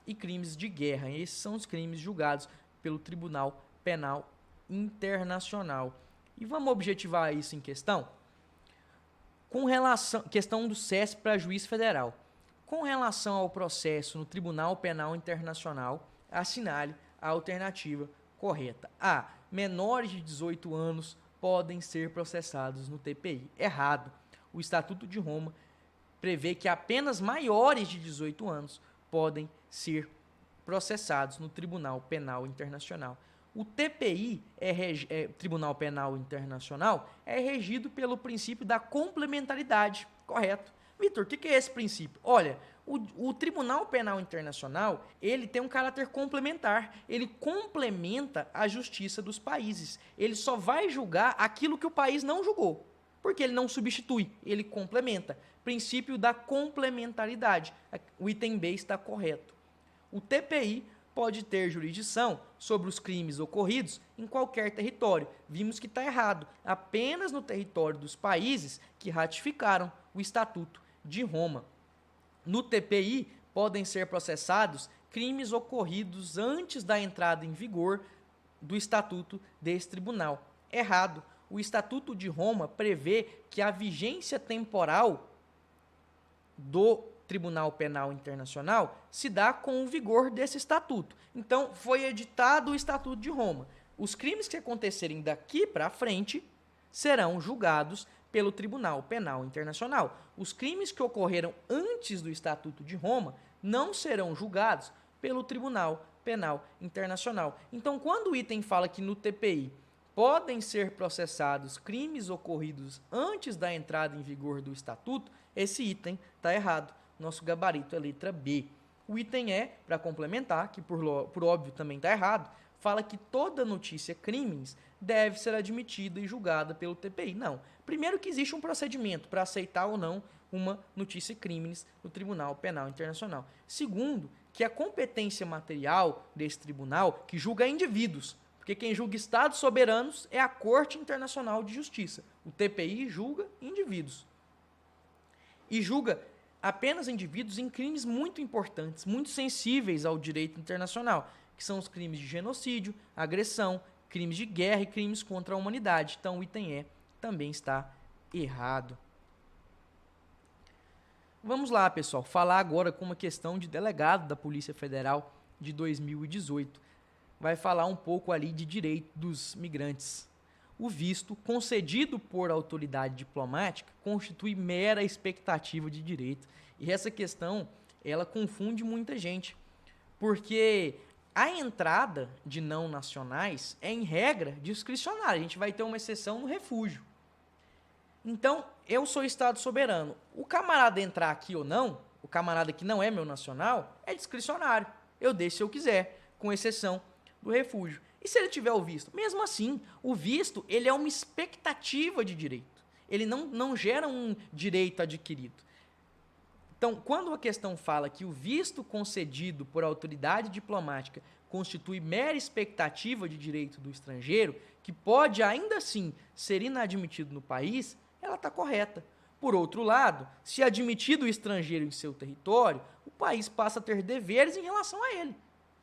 [SPEAKER 1] e crimes de guerra. Esses são os crimes julgados pelo Tribunal Penal Internacional. E vamos objetivar isso em questão? Com relação, questão do CESP para juiz federal. Com relação ao processo no Tribunal Penal Internacional, assinale a alternativa correta. A. Menores de 18 anos podem ser processados no TPI. Errado. O Estatuto de Roma prevê que apenas maiores de 18 anos podem ser processados no Tribunal Penal Internacional. O TPI, Tribunal Penal Internacional, é regido pelo princípio da complementaridade, correto? Vitor, o que é esse princípio? Olha, o Tribunal Penal Internacional, ele tem um caráter complementar, ele complementa a justiça dos países. Ele só vai julgar aquilo que o país não julgou, porque ele não substitui, ele complementa. Princípio da complementaridade. O item B está correto. O TPI pode ter jurisdição sobre os crimes ocorridos em qualquer território. Vimos que está errado. Apenas no território dos países que ratificaram o Estatuto de Roma. No TPI, podem ser processados crimes ocorridos antes da entrada em vigor do Estatuto desse tribunal. Errado. O Estatuto de Roma prevê que a vigência temporal do Tribunal Penal Internacional se dá com o vigor desse estatuto. Então, foi editado o Estatuto de Roma. Os crimes que acontecerem daqui para frente serão julgados pelo Tribunal Penal Internacional. Os crimes que ocorreram antes do Estatuto de Roma não serão julgados pelo Tribunal Penal Internacional. Então, quando o item fala que no TPI podem ser processados crimes ocorridos antes da entrada em vigor do Estatuto, esse item está errado. Nosso gabarito é letra B. O item E, para complementar, que por óbvio também está errado, fala que toda notícia crimes deve ser admitida e julgada pelo TPI. Não. Primeiro que existe um procedimento para aceitar ou não uma notícia crimes no Tribunal Penal Internacional. Segundo, que a competência material desse tribunal, que julga indivíduos, porque quem julga estados soberanos é a Corte Internacional de Justiça. O TPI julga indivíduos. E julga apenas indivíduos em crimes muito importantes, muito sensíveis ao direito internacional, que são os crimes de genocídio, agressão, crimes de guerra e crimes contra a humanidade. Então, o item E também está errado. Vamos lá, pessoal, falar agora com uma questão de delegado da Polícia Federal de 2018. Vai falar um pouco ali de direito dos migrantes. O visto concedido por autoridade diplomática constitui mera expectativa de direito. E essa questão, ela confunde muita gente, porque a entrada de não nacionais é, em regra, discricionária. A gente vai ter uma exceção no refúgio. Então, eu sou Estado soberano. O camarada entrar aqui ou não, o camarada que não é meu nacional, é discricionário. Eu deixo se eu quiser, com exceção do refúgio. E se ele tiver o visto? Mesmo assim, o visto ele é uma expectativa de direito. Ele não gera um direito adquirido. Então, quando a questão fala que o visto concedido por autoridade diplomática constitui mera expectativa de direito do estrangeiro, que pode ainda assim ser inadmitido no país, ela está correta. Por outro lado, se admitido o estrangeiro em seu território, o país passa a ter deveres em relação a ele.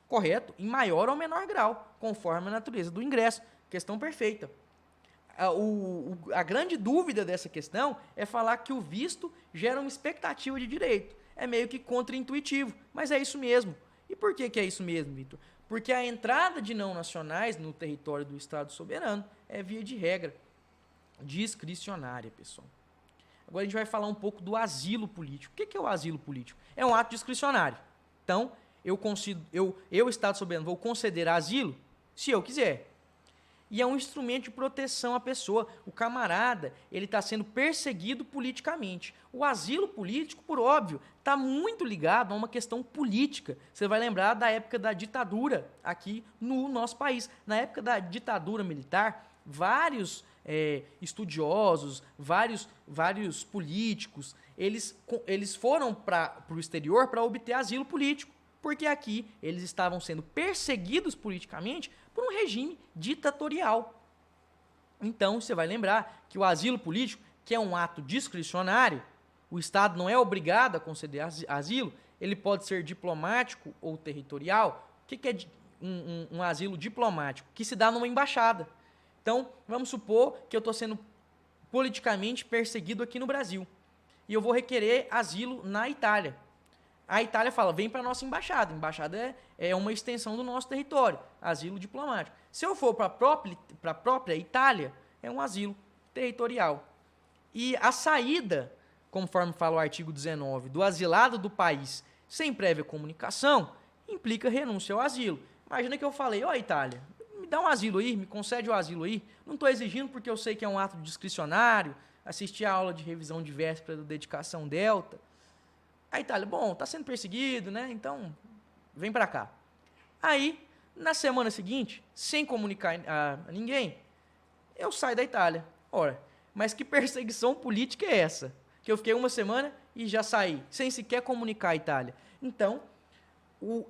[SPEAKER 1] Correto? Em maior ou menor grau, conforme a natureza do ingresso. Questão perfeita. A grande dúvida dessa questão é falar que o visto gera uma expectativa de direito. É meio que contraintuitivo, mas é isso mesmo. E por que é isso mesmo, Vitor? Porque a entrada de não nacionais no território do Estado soberano é, via de regra, discricionária, pessoal. Agora a gente vai falar um pouco do asilo político. O que é o asilo político? É um ato discricionário. Então, eu, Estado soberano, vou conceder asilo se eu quiser. E é um instrumento de proteção à pessoa. O camarada, ele está sendo perseguido politicamente. O asilo político, por óbvio, está muito ligado a uma questão política. Você vai lembrar da época da ditadura aqui no nosso país. Na época da ditadura militar, vários estudiosos, vários políticos, eles foram para o exterior para obter asilo político. Porque aqui eles estavam sendo perseguidos politicamente por um regime ditatorial. Então, você vai lembrar que o asilo político, que é um ato discricionário, o Estado não é obrigado a conceder asilo, ele pode ser diplomático ou territorial. O que é um asilo diplomático? Que se dá numa embaixada. Então, vamos supor que eu estou sendo politicamente perseguido aqui no Brasil e eu vou requerer asilo na Itália. A Itália fala, vem para a nossa embaixada. A embaixada é uma extensão do nosso território, asilo diplomático. Se eu for para a própria Itália, é um asilo territorial. E a saída, conforme fala o artigo 19, do asilado do país sem prévia comunicação, implica renúncia ao asilo. Imagina que eu falei, ó Itália, me dá um asilo aí, me concede o asilo aí. Não estou exigindo porque eu sei que é um ato discricionário, assistir a aula de revisão de véspera da dedicação Delta. A Itália, bom, está sendo perseguido, né? Então, vem para cá. Aí, na semana seguinte, sem comunicar a ninguém, eu saio da Itália. Ora, mas que perseguição política é essa? Que eu fiquei uma semana e já saí, sem sequer comunicar a Itália. Então,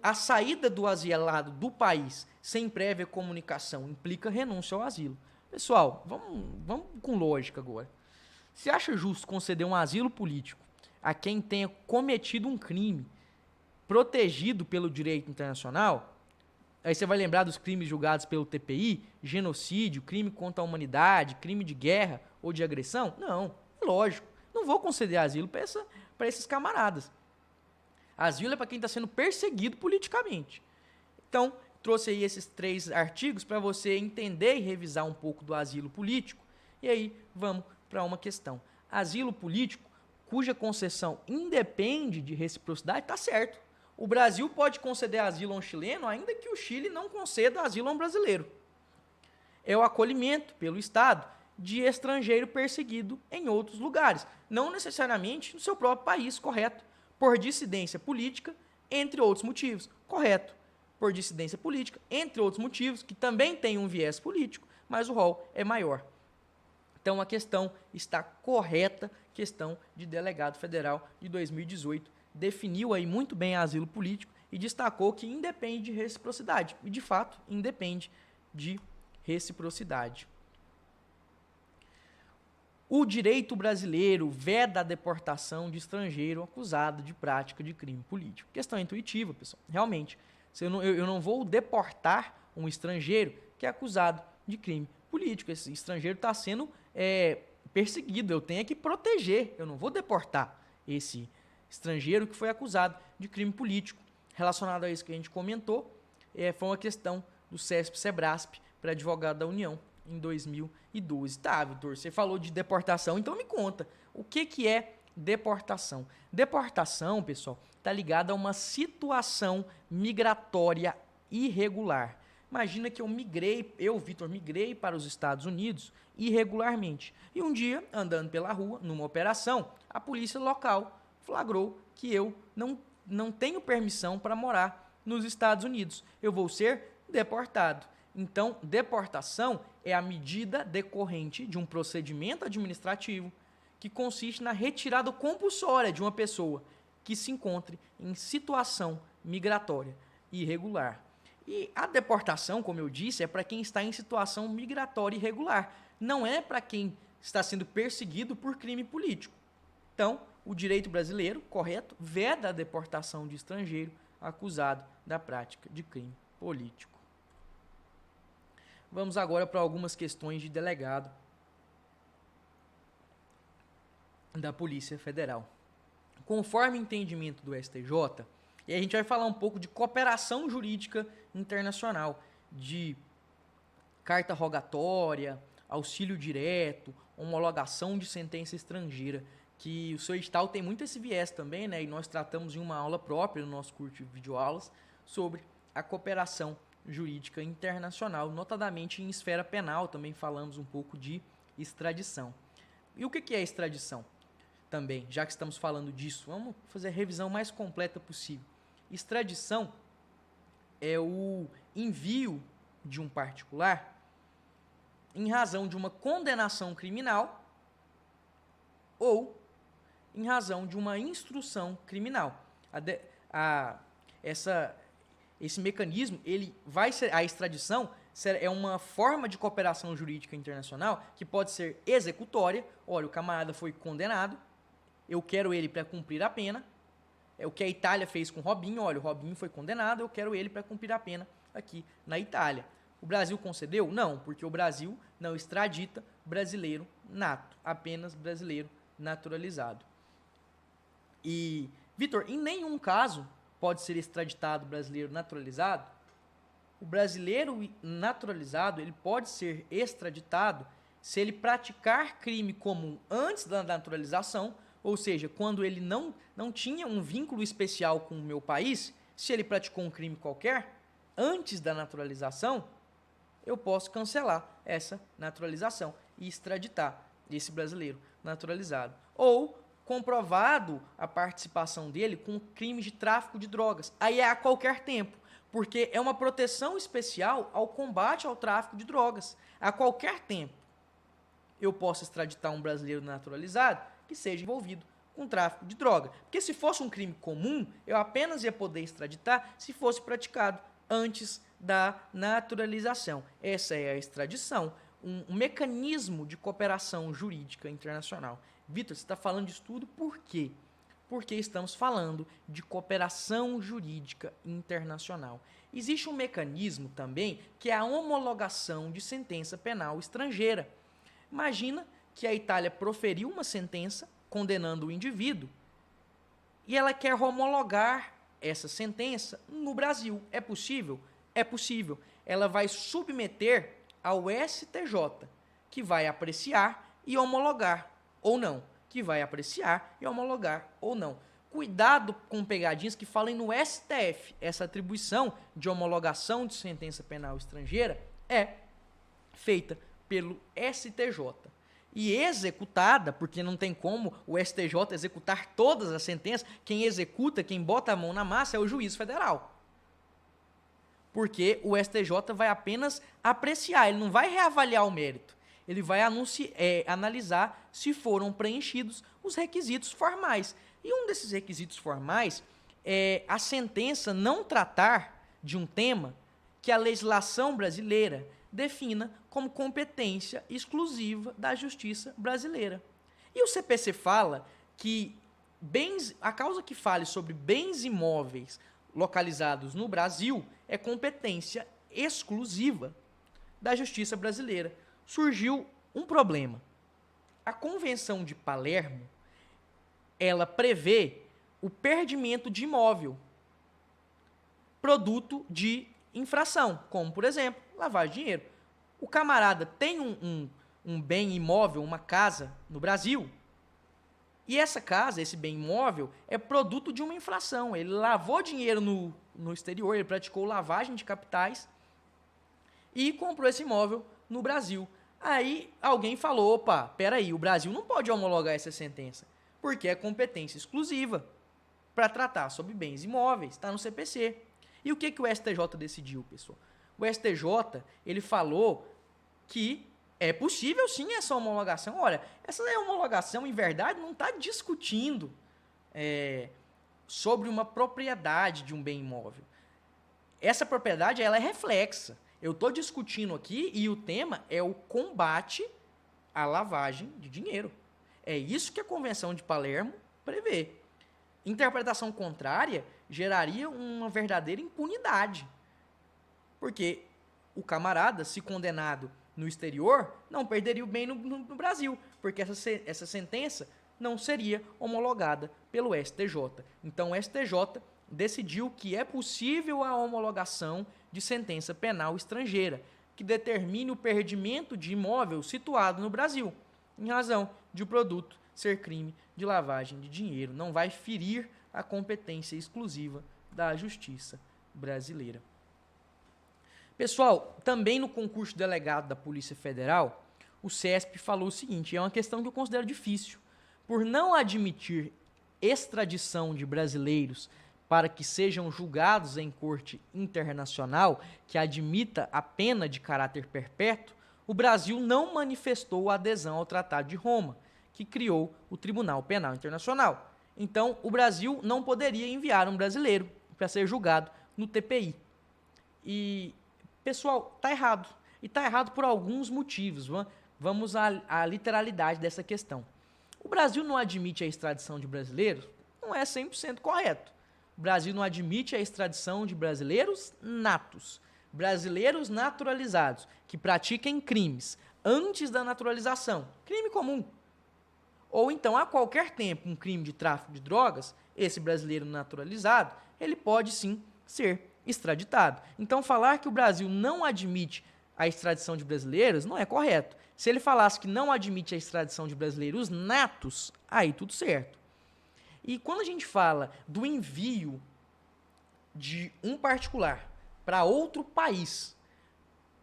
[SPEAKER 1] a saída do asilado do país sem prévia comunicação implica renúncia ao asilo. Pessoal, vamos com lógica agora. Você acha justo conceder um asilo político a quem tenha cometido um crime protegido pelo direito internacional? Aí você vai lembrar dos crimes julgados pelo TPI, genocídio, crime contra a humanidade, crime de guerra ou de agressão? Não, é lógico. Não vou conceder asilo para esses camaradas. Asilo é para quem está sendo perseguido politicamente. Então, trouxe aí esses 3 artigos para você entender e revisar um pouco do asilo político. E aí, vamos para uma questão. Asilo político, cuja concessão independe de reciprocidade, está certo. O Brasil pode conceder asilo a um chileno, ainda que o Chile não conceda asilo a um brasileiro. É o acolhimento pelo Estado de estrangeiro perseguido em outros lugares, não necessariamente no seu próprio país, correto? Por dissidência política, entre outros motivos, correto? Por dissidência política, entre outros motivos, que também tem um viés político, mas o rol é maior. Então, a questão está correta, questão de delegado federal de 2018, definiu aí muito bem asilo político e destacou que independe de reciprocidade. E, de fato, independe de reciprocidade. O direito brasileiro veda a deportação de estrangeiro acusado de prática de crime político. Questão intuitiva, pessoal. Realmente, eu não vou deportar um estrangeiro que é acusado de crime político. Esse estrangeiro está sendo perseguido. Eu tenho que proteger. Eu não vou deportar esse estrangeiro que foi acusado de crime político. Relacionado a isso que a gente comentou, foi uma questão do CESP-SEBRASP para advogado da União em 2012. Tá, Vitor, você falou de deportação, então me conta, o que é deportação? Deportação, pessoal, está ligada a uma situação migratória irregular. Imagina que Vitor, migrei para os Estados Unidos irregularmente. E um dia, andando pela rua, numa operação, a polícia local flagrou que eu não tenho permissão para morar nos Estados Unidos. Eu vou ser deportado. Então, deportação é a medida decorrente de um procedimento administrativo que consiste na retirada compulsória de uma pessoa que se encontre em situação migratória irregular. E a deportação, como eu disse, é para quem está em situação migratória irregular. Não é para quem está sendo perseguido por crime político. Então, o direito brasileiro, correto, veda a deportação de estrangeiro acusado da prática de crime político. Vamos agora para algumas questões de delegado da Polícia Federal. Conforme o entendimento do STJ, e a gente vai falar um pouco de cooperação jurídica internacional, de carta rogatória, auxílio direto, homologação de sentença estrangeira, que o seu edital tem muito esse viés também, né? E nós tratamos em uma aula própria no nosso curso de videoaulas sobre a cooperação jurídica internacional, notadamente em esfera penal, também falamos um pouco de extradição. E o que é extradição? Também, já que estamos falando disso, vamos fazer a revisão mais completa possível. Extradição é o envio de um particular em razão de uma condenação criminal ou em razão de uma instrução criminal. Esse mecanismo, a extradição é uma forma de cooperação jurídica internacional que pode ser executória. Olha, o camarada foi condenado, eu quero ele para cumprir a pena. É o que a Itália fez com o Robinho. Olha, o Robinho foi condenado, eu quero ele para cumprir a pena aqui na Itália. O Brasil concedeu? Não, porque o Brasil não extradita brasileiro nato, apenas brasileiro naturalizado. E, Vitor, em nenhum caso pode ser extraditado brasileiro naturalizado. O brasileiro naturalizado, ele pode ser extraditado se ele praticar crime comum antes da naturalização, ou seja, quando ele não tinha um vínculo especial com o meu país, se ele praticou um crime qualquer, antes da naturalização, eu posso cancelar essa naturalização e extraditar esse brasileiro naturalizado. Ou comprovado a participação dele com crime de tráfico de drogas. Aí é a qualquer tempo, porque é uma proteção especial ao combate ao tráfico de drogas. A qualquer tempo, eu posso extraditar um brasileiro naturalizado que seja envolvido com tráfico de droga. Porque se fosse um crime comum, eu apenas ia poder extraditar se fosse praticado antes da naturalização. Essa é a extradição, um mecanismo de cooperação jurídica internacional. Vitor, você está falando disso tudo por quê? Porque estamos falando de cooperação jurídica internacional. Existe um mecanismo também que é a homologação de sentença penal estrangeira. Imagina que a Itália proferiu uma sentença condenando o indivíduo e ela quer homologar essa sentença no Brasil. É possível? É possível. Ela vai submeter ao STJ, que vai apreciar e homologar ou não. Que vai apreciar e homologar ou não. Cuidado com pegadinhas que falem no STF. Essa atribuição de homologação de sentença penal estrangeira é feita pelo STJ. E executada, porque não tem como o STJ executar todas as sentenças, quem executa, quem bota a mão na massa é o juiz federal. Porque o STJ vai apenas apreciar, ele não vai reavaliar o mérito. Ele vai analisar se foram preenchidos os requisitos formais. E um desses requisitos formais é a sentença não tratar de um tema que a legislação brasileira defina como competência exclusiva da justiça brasileira. E o CPC fala que a causa que fale sobre bens imóveis localizados no Brasil é competência exclusiva da justiça brasileira. Surgiu um problema. A Convenção de Palermo, ela prevê o perdimento de imóvel, produto de infração, como, por exemplo, lavagem de dinheiro. O camarada tem um bem imóvel, uma casa no Brasil, e essa casa, esse bem imóvel, é produto de uma infração. Ele lavou dinheiro no exterior, ele praticou lavagem de capitais e comprou esse imóvel no Brasil. Aí alguém falou, opa, peraí, o Brasil não pode homologar essa sentença, porque é competência exclusiva para tratar sobre bens imóveis, está no CPC. E o que o STJ decidiu, pessoal? O STJ, ele falou que é possível sim essa homologação. Olha, essa homologação, em verdade, não está discutindo sobre uma propriedade de um bem imóvel. Essa propriedade, ela é reflexa. Eu estou discutindo aqui e o tema é o combate à lavagem de dinheiro. É isso que a Convenção de Palermo prevê. Interpretação contrária geraria uma verdadeira impunidade. Porque o camarada, se condenado no exterior, não perderia o bem no Brasil, porque essa sentença não seria homologada pelo STJ. Então, o STJ decidiu que é possível a homologação de sentença penal estrangeira, que determine o perdimento de imóvel situado no Brasil, em razão de o produto ser crime de lavagem de dinheiro. Não vai ferir a competência exclusiva da justiça brasileira. Pessoal, também no concurso de delegado da Polícia Federal, o CESP falou o seguinte, é uma questão que eu considero difícil. Por não admitir extradição de brasileiros para que sejam julgados em corte internacional que admita a pena de caráter perpétuo, o Brasil não manifestou adesão ao Tratado de Roma, que criou o Tribunal Penal Internacional. Então, o Brasil não poderia enviar um brasileiro para ser julgado no TPI. E, pessoal, está errado. E está errado por alguns motivos. Vamos à literalidade dessa questão. O Brasil não admite a extradição de brasileiros? Não é 100% correto. O Brasil não admite a extradição de brasileiros natos. brasileiros naturalizados que pratiquem crimes antes da naturalização, crime comum, ou então a qualquer tempo um crime de tráfico de drogas, esse brasileiro naturalizado, ele pode sim ser extraditado. Então falar que o Brasil não admite a extradição de brasileiros não é correto. Se ele falasse que não admite a extradição de brasileiros natos, aí tudo certo. E quando a gente fala do envio de um particular para outro país,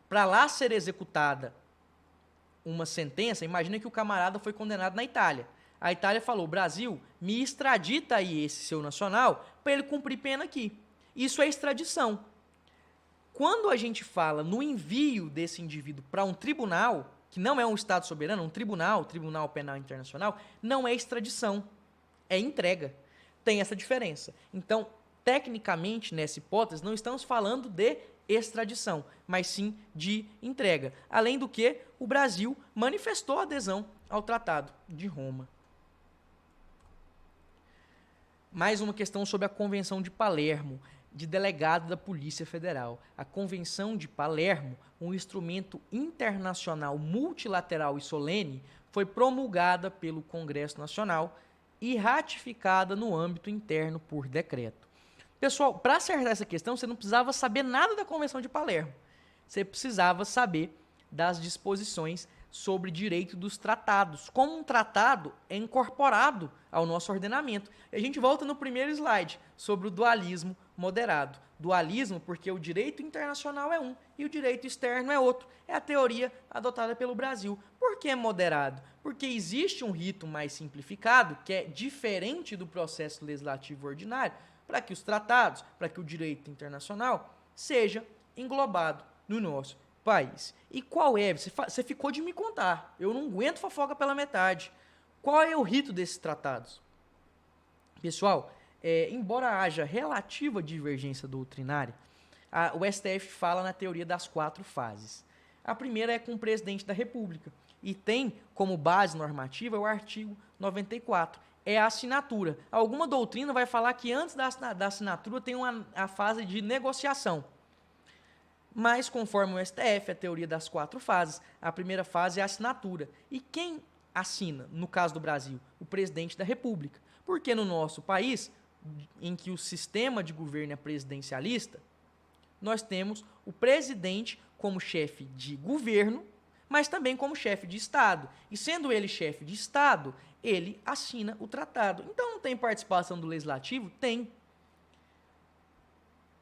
[SPEAKER 1] para lá ser executada uma sentença, imagina que o camarada foi condenado na Itália. A Itália falou: Brasil, me extradita aí esse seu nacional para ele cumprir pena aqui. Isso é extradição. Quando a gente fala no envio desse indivíduo para um tribunal, que não é um Estado soberano, um tribunal, Tribunal Penal Internacional, não é extradição, é entrega. Tem essa diferença. Então, tecnicamente, nessa hipótese, não estamos falando de extradição, mas sim de entrega. Além do que, o Brasil manifestou adesão ao Tratado de Roma. Mais uma questão sobre a Convenção de Palermo, de delegado da Polícia Federal. A Convenção de Palermo, um instrumento internacional multilateral e solene, foi promulgada pelo Congresso Nacional e ratificada no âmbito interno por decreto. Pessoal, para acertar essa questão, você não precisava saber nada da Convenção de Palermo. Você precisava saber das disposições sobre direito dos tratados. Como um tratado é incorporado ao nosso ordenamento. E a gente volta no primeiro slide sobre o dualismo moderado. Dualismo porque o direito internacional é um e o direito externo é outro. É a teoria adotada pelo Brasil. Por que moderado? Porque existe um rito mais simplificado, que é diferente do processo legislativo ordinário, para que os tratados, para que o direito internacional seja englobado no nosso país. E qual é? Você ficou de me contar. Eu não aguento fofoca pela metade. Qual é o rito desses tratados? Pessoal, embora haja relativa divergência doutrinária, o STF fala na teoria das 4 fases. A primeira é com o presidente da República e tem como base normativa o artigo 94. É a assinatura. Alguma doutrina vai falar que antes da assinatura tem a fase de negociação. Mas, conforme o STF, a teoria das 4 fases, a primeira fase é a assinatura. E quem assina, no caso do Brasil? O presidente da República. Porque no nosso país, em que o sistema de governo é presidencialista, nós temos o presidente como chefe de governo, mas também como chefe de Estado. E sendo ele chefe de Estado, ele assina o tratado. Então não tem participação do Legislativo? Tem.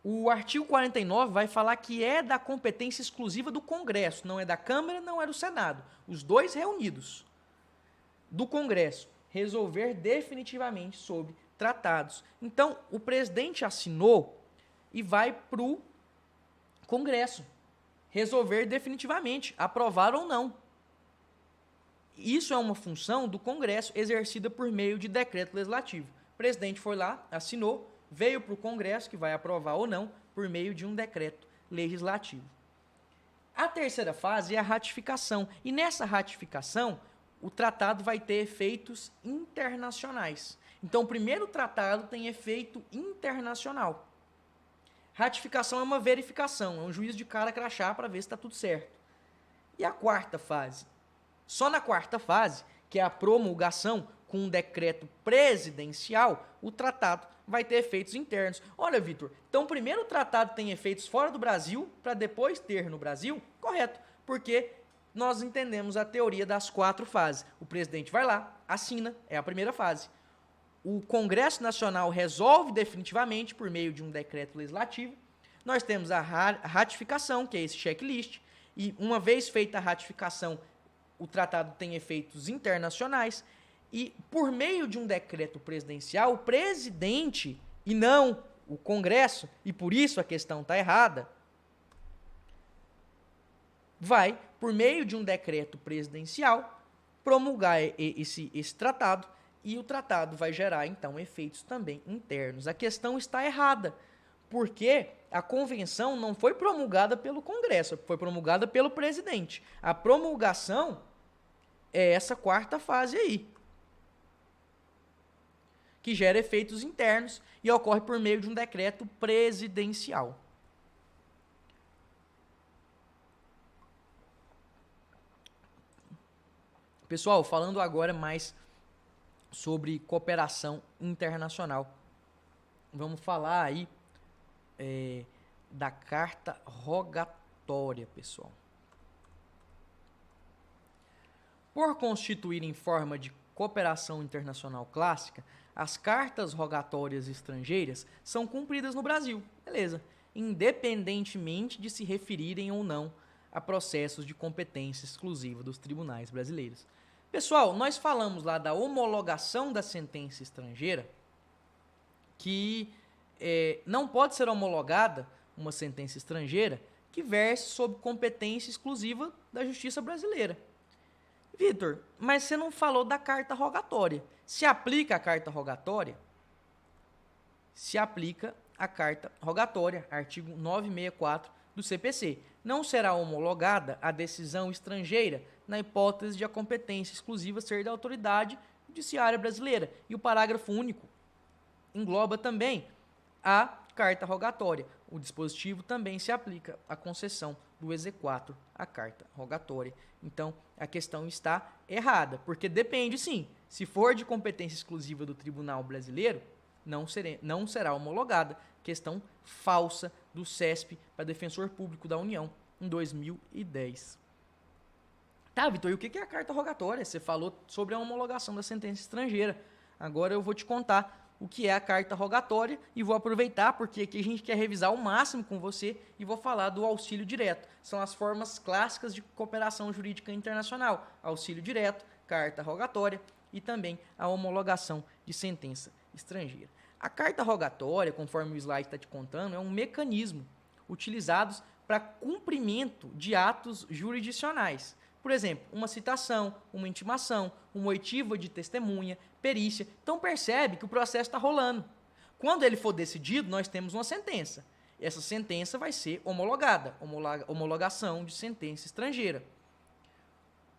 [SPEAKER 1] O artigo 49 vai falar que é da competência exclusiva do Congresso, não é da Câmara, não é do Senado. Os dois reunidos do Congresso resolver definitivamente sobre tratados. Então, o presidente assinou e vai para o Congresso resolver definitivamente, aprovar ou não. Isso é uma função do Congresso exercida por meio de decreto legislativo. O presidente foi lá, assinou, veio para o Congresso, que vai aprovar ou não, por meio de um decreto legislativo. A terceira fase é a ratificação. E nessa ratificação, o tratado vai ter efeitos internacionais. Então, o primeiro tratado tem efeito internacional. Ratificação é uma verificação, é um juízo de cara crachá para ver se está tudo certo. E a quarta fase? Só na quarta fase, que é a promulgação com um decreto presidencial, o tratado vai ter efeitos internos. Olha, Vitor, então primeiro o tratado tem efeitos fora do Brasil, para depois ter no Brasil? Correto, porque nós entendemos a teoria das 4 fases. O presidente vai lá, assina, é a primeira fase. O Congresso Nacional resolve definitivamente por meio de um decreto legislativo. Nós temos a ratificação, que é esse checklist, e uma vez feita a ratificação, o tratado tem efeitos internacionais, e por meio de um decreto presidencial, o presidente, e não o Congresso, e por isso a questão está errada, vai, por meio de um decreto presidencial, promulgar esse tratado, e o tratado vai gerar, então, efeitos também internos. A questão está errada, porque a convenção não foi promulgada pelo Congresso, foi promulgada pelo presidente. A promulgação é essa quarta fase aí, que gera efeitos internos e ocorre por meio de um decreto presidencial. Pessoal, falando agora mais sobre cooperação internacional. Vamos falar aí da carta rogatória, pessoal. Por constituírem forma de cooperação internacional clássica, as cartas rogatórias estrangeiras são cumpridas no Brasil, beleza, independentemente de se referirem ou não a processos de competência exclusiva dos tribunais brasileiros. Pessoal, nós falamos lá da homologação da sentença estrangeira, que não pode ser homologada uma sentença estrangeira que verse sob competência exclusiva da justiça brasileira. Vitor, mas você não falou da carta rogatória. Se aplica a carta rogatória? Se aplica a carta rogatória, artigo 964 do CPC. Não será homologada a decisão estrangeira na hipótese de a competência exclusiva ser da autoridade judiciária brasileira. E o parágrafo único engloba também a carta rogatória. O dispositivo também se aplica à concessão do exequatur à carta rogatória. Então, a questão está errada, porque depende sim. Se for de competência exclusiva do Tribunal Brasileiro, não será homologada. Questão falsa do CESP para Defensor Público da União em 2010. Tá, Vitor, e o que é a carta rogatória? Você falou sobre a homologação da sentença estrangeira. Agora eu vou te contar o que é a carta rogatória e vou aproveitar porque aqui a gente quer revisar o máximo com você e vou falar do auxílio direto. São as formas clássicas de cooperação jurídica internacional: auxílio direto, carta rogatória e também a homologação de sentença estrangeira. A carta rogatória, conforme o slide está te contando, é um mecanismo utilizado para cumprimento de atos jurisdicionais. Por exemplo, uma citação, uma intimação, uma oitiva de testemunha, perícia. Então percebe que o processo está rolando. Quando ele for decidido, nós temos uma sentença. Essa sentença vai ser homologada, homologação de sentença estrangeira.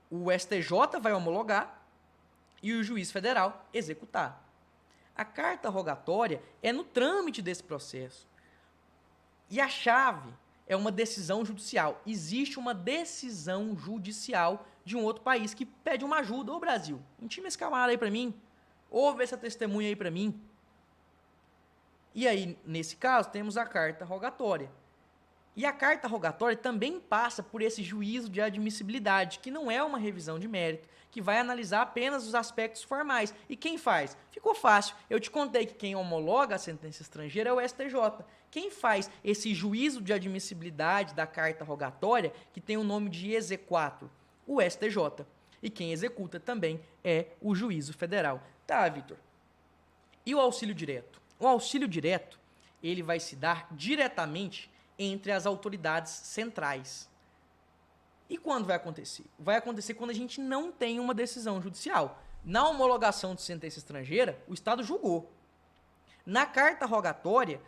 [SPEAKER 1] O STJ vai homologar e o juiz federal executar. A carta rogatória é no trâmite desse processo. E a chave é uma decisão judicial. Existe uma decisão judicial de um outro país que pede uma ajuda. Ô Brasil, intima esse camarada aí para mim. Ouve essa testemunha aí para mim. E aí, nesse caso, temos a carta rogatória. E a carta rogatória também passa por esse juízo de admissibilidade, que não é uma revisão de mérito, que vai analisar apenas os aspectos formais. E quem faz? Ficou fácil. Eu te contei que quem homologa a sentença estrangeira é o STJ. Quem faz esse juízo de admissibilidade da carta rogatória, que tem o nome de exequatur? O STJ. E quem executa também é o juízo federal. Tá, Vitor. E o auxílio direto? O auxílio direto, ele vai se dar diretamente entre as autoridades centrais. E quando vai acontecer? Vai acontecer quando a gente não tem uma decisão judicial. Na homologação de sentença estrangeira, o Estado julgou. Na carta rogatória,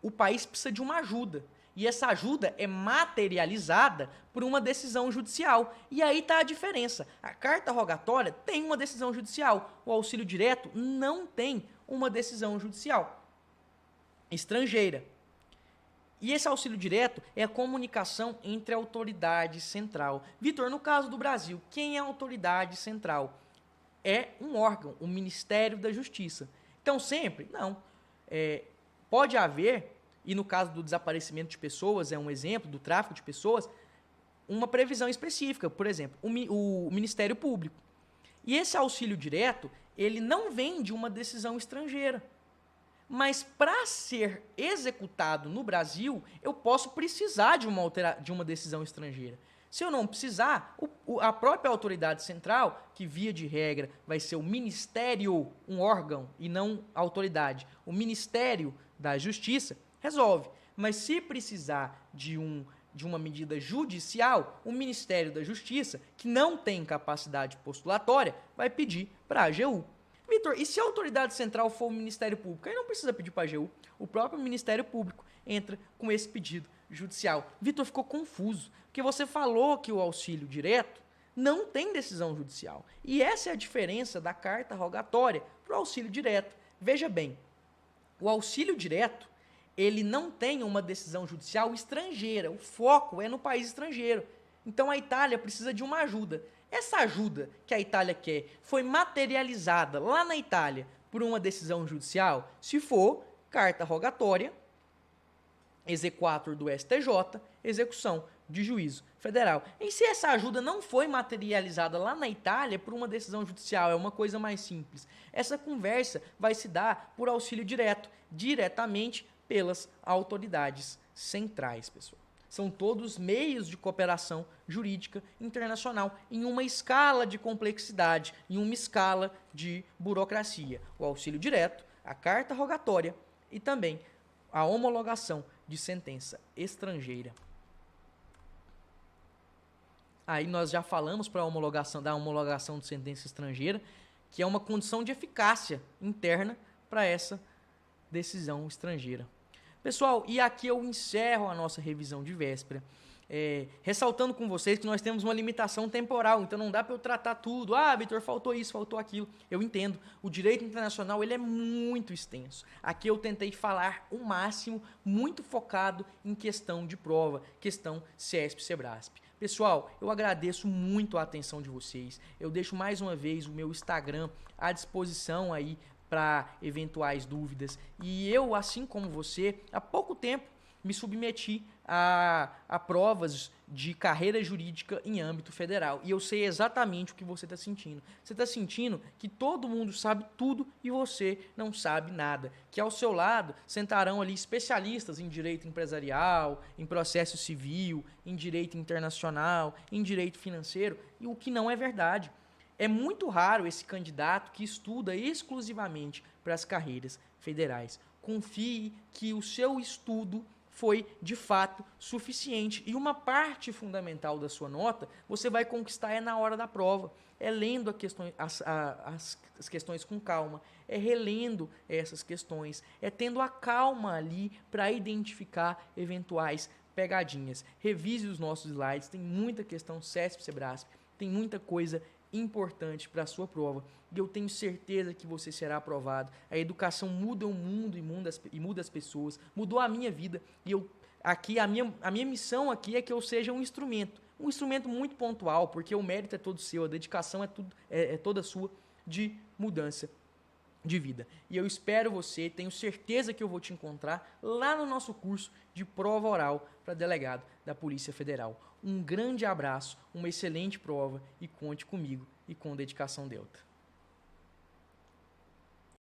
[SPEAKER 1] o país precisa de uma ajuda. E essa ajuda é materializada por uma decisão judicial. E aí está a diferença. A carta rogatória tem uma decisão judicial. O auxílio direto não tem uma decisão judicial estrangeira. E esse auxílio direto é a comunicação entre a autoridade central. Vitor, no caso do Brasil, quem é a autoridade central? É um órgão, o Ministério da Justiça. Então, sempre? Não. Pode haver, e no caso do desaparecimento de pessoas, é um exemplo do tráfico de pessoas, uma previsão específica, por exemplo, o Ministério Público. E esse auxílio direto, ele não vem de uma decisão estrangeira. Mas para ser executado no Brasil, eu posso precisar de uma decisão estrangeira. Se eu não precisar, a própria autoridade central, que via de regra vai ser o Ministério, um órgão e não a autoridade, o Ministério da Justiça, resolve. Mas se precisar de uma medida judicial, o Ministério da Justiça, que não tem capacidade postulatória, vai pedir para a AGU. Vitor, e se a autoridade central for o Ministério Público? Aí não precisa pedir para a AGU. O próprio Ministério Público entra com esse pedido judicial. Vitor, ficou confuso, porque você falou que o auxílio direto não tem decisão judicial. E essa é a diferença da carta rogatória para o auxílio direto. Veja bem, o auxílio direto, ele não tem uma decisão judicial estrangeira. O foco é no país estrangeiro. Então a Itália precisa de uma ajuda. Essa ajuda que a Itália quer foi materializada lá na Itália por uma decisão judicial? Se for, carta rogatória, exequatur do STJ, execução de juízo federal. E se essa ajuda não foi materializada lá na Itália por uma decisão judicial, é uma coisa mais simples. Essa conversa vai se dar por auxílio direto, diretamente pelas autoridades centrais, pessoal. São todos meios de cooperação jurídica internacional em uma escala de complexidade, em uma escala de burocracia. O auxílio direto, a carta rogatória e também a homologação de sentença estrangeira. Aí nós já falamos para a homologação de sentença estrangeira, que é uma condição de eficácia interna para essa decisão estrangeira. Pessoal, e aqui eu encerro a nossa revisão de véspera, ressaltando com vocês que nós temos uma limitação temporal, então não dá para eu tratar tudo. Ah, Vitor, faltou isso, faltou aquilo. Eu entendo, o direito internacional ele é muito extenso. Aqui eu tentei falar o máximo, muito focado em questão de prova, questão CESP-SEBRASP. Pessoal, eu agradeço muito a atenção de vocês. Eu deixo mais uma vez o meu Instagram à disposição aí para eventuais dúvidas. E eu, assim como você, há pouco tempo me submeti a provas de carreira jurídica em âmbito federal. E eu sei exatamente o que você está sentindo. Você está sentindo que todo mundo sabe tudo e você não sabe nada. Que ao seu lado sentarão ali especialistas em direito empresarial, em processo civil, em direito internacional, em direito financeiro, e o que não é verdade. É muito raro esse candidato que estuda exclusivamente para as carreiras federais. Confie que o seu estudo foi, de fato, suficiente. E uma parte fundamental da sua nota você vai conquistar na hora da prova. É lendo as questões com calma, é relendo essas questões, é tendo a calma ali para identificar eventuais pegadinhas. Revise os nossos slides, tem muita questão CESP-SEBRASP, tem muita coisa importante para a sua prova, e eu tenho certeza que você será aprovado. A educação muda o mundo e muda as pessoas, mudou a minha vida, e a minha missão aqui é que eu seja um instrumento muito pontual, porque o mérito é todo seu, a dedicação é toda sua, de mudança de vida. E eu espero você, tenho certeza que eu vou te encontrar lá no nosso curso de prova oral para delegado da Polícia Federal. Um grande abraço, uma excelente prova e conte comigo e com Dedicação Delta.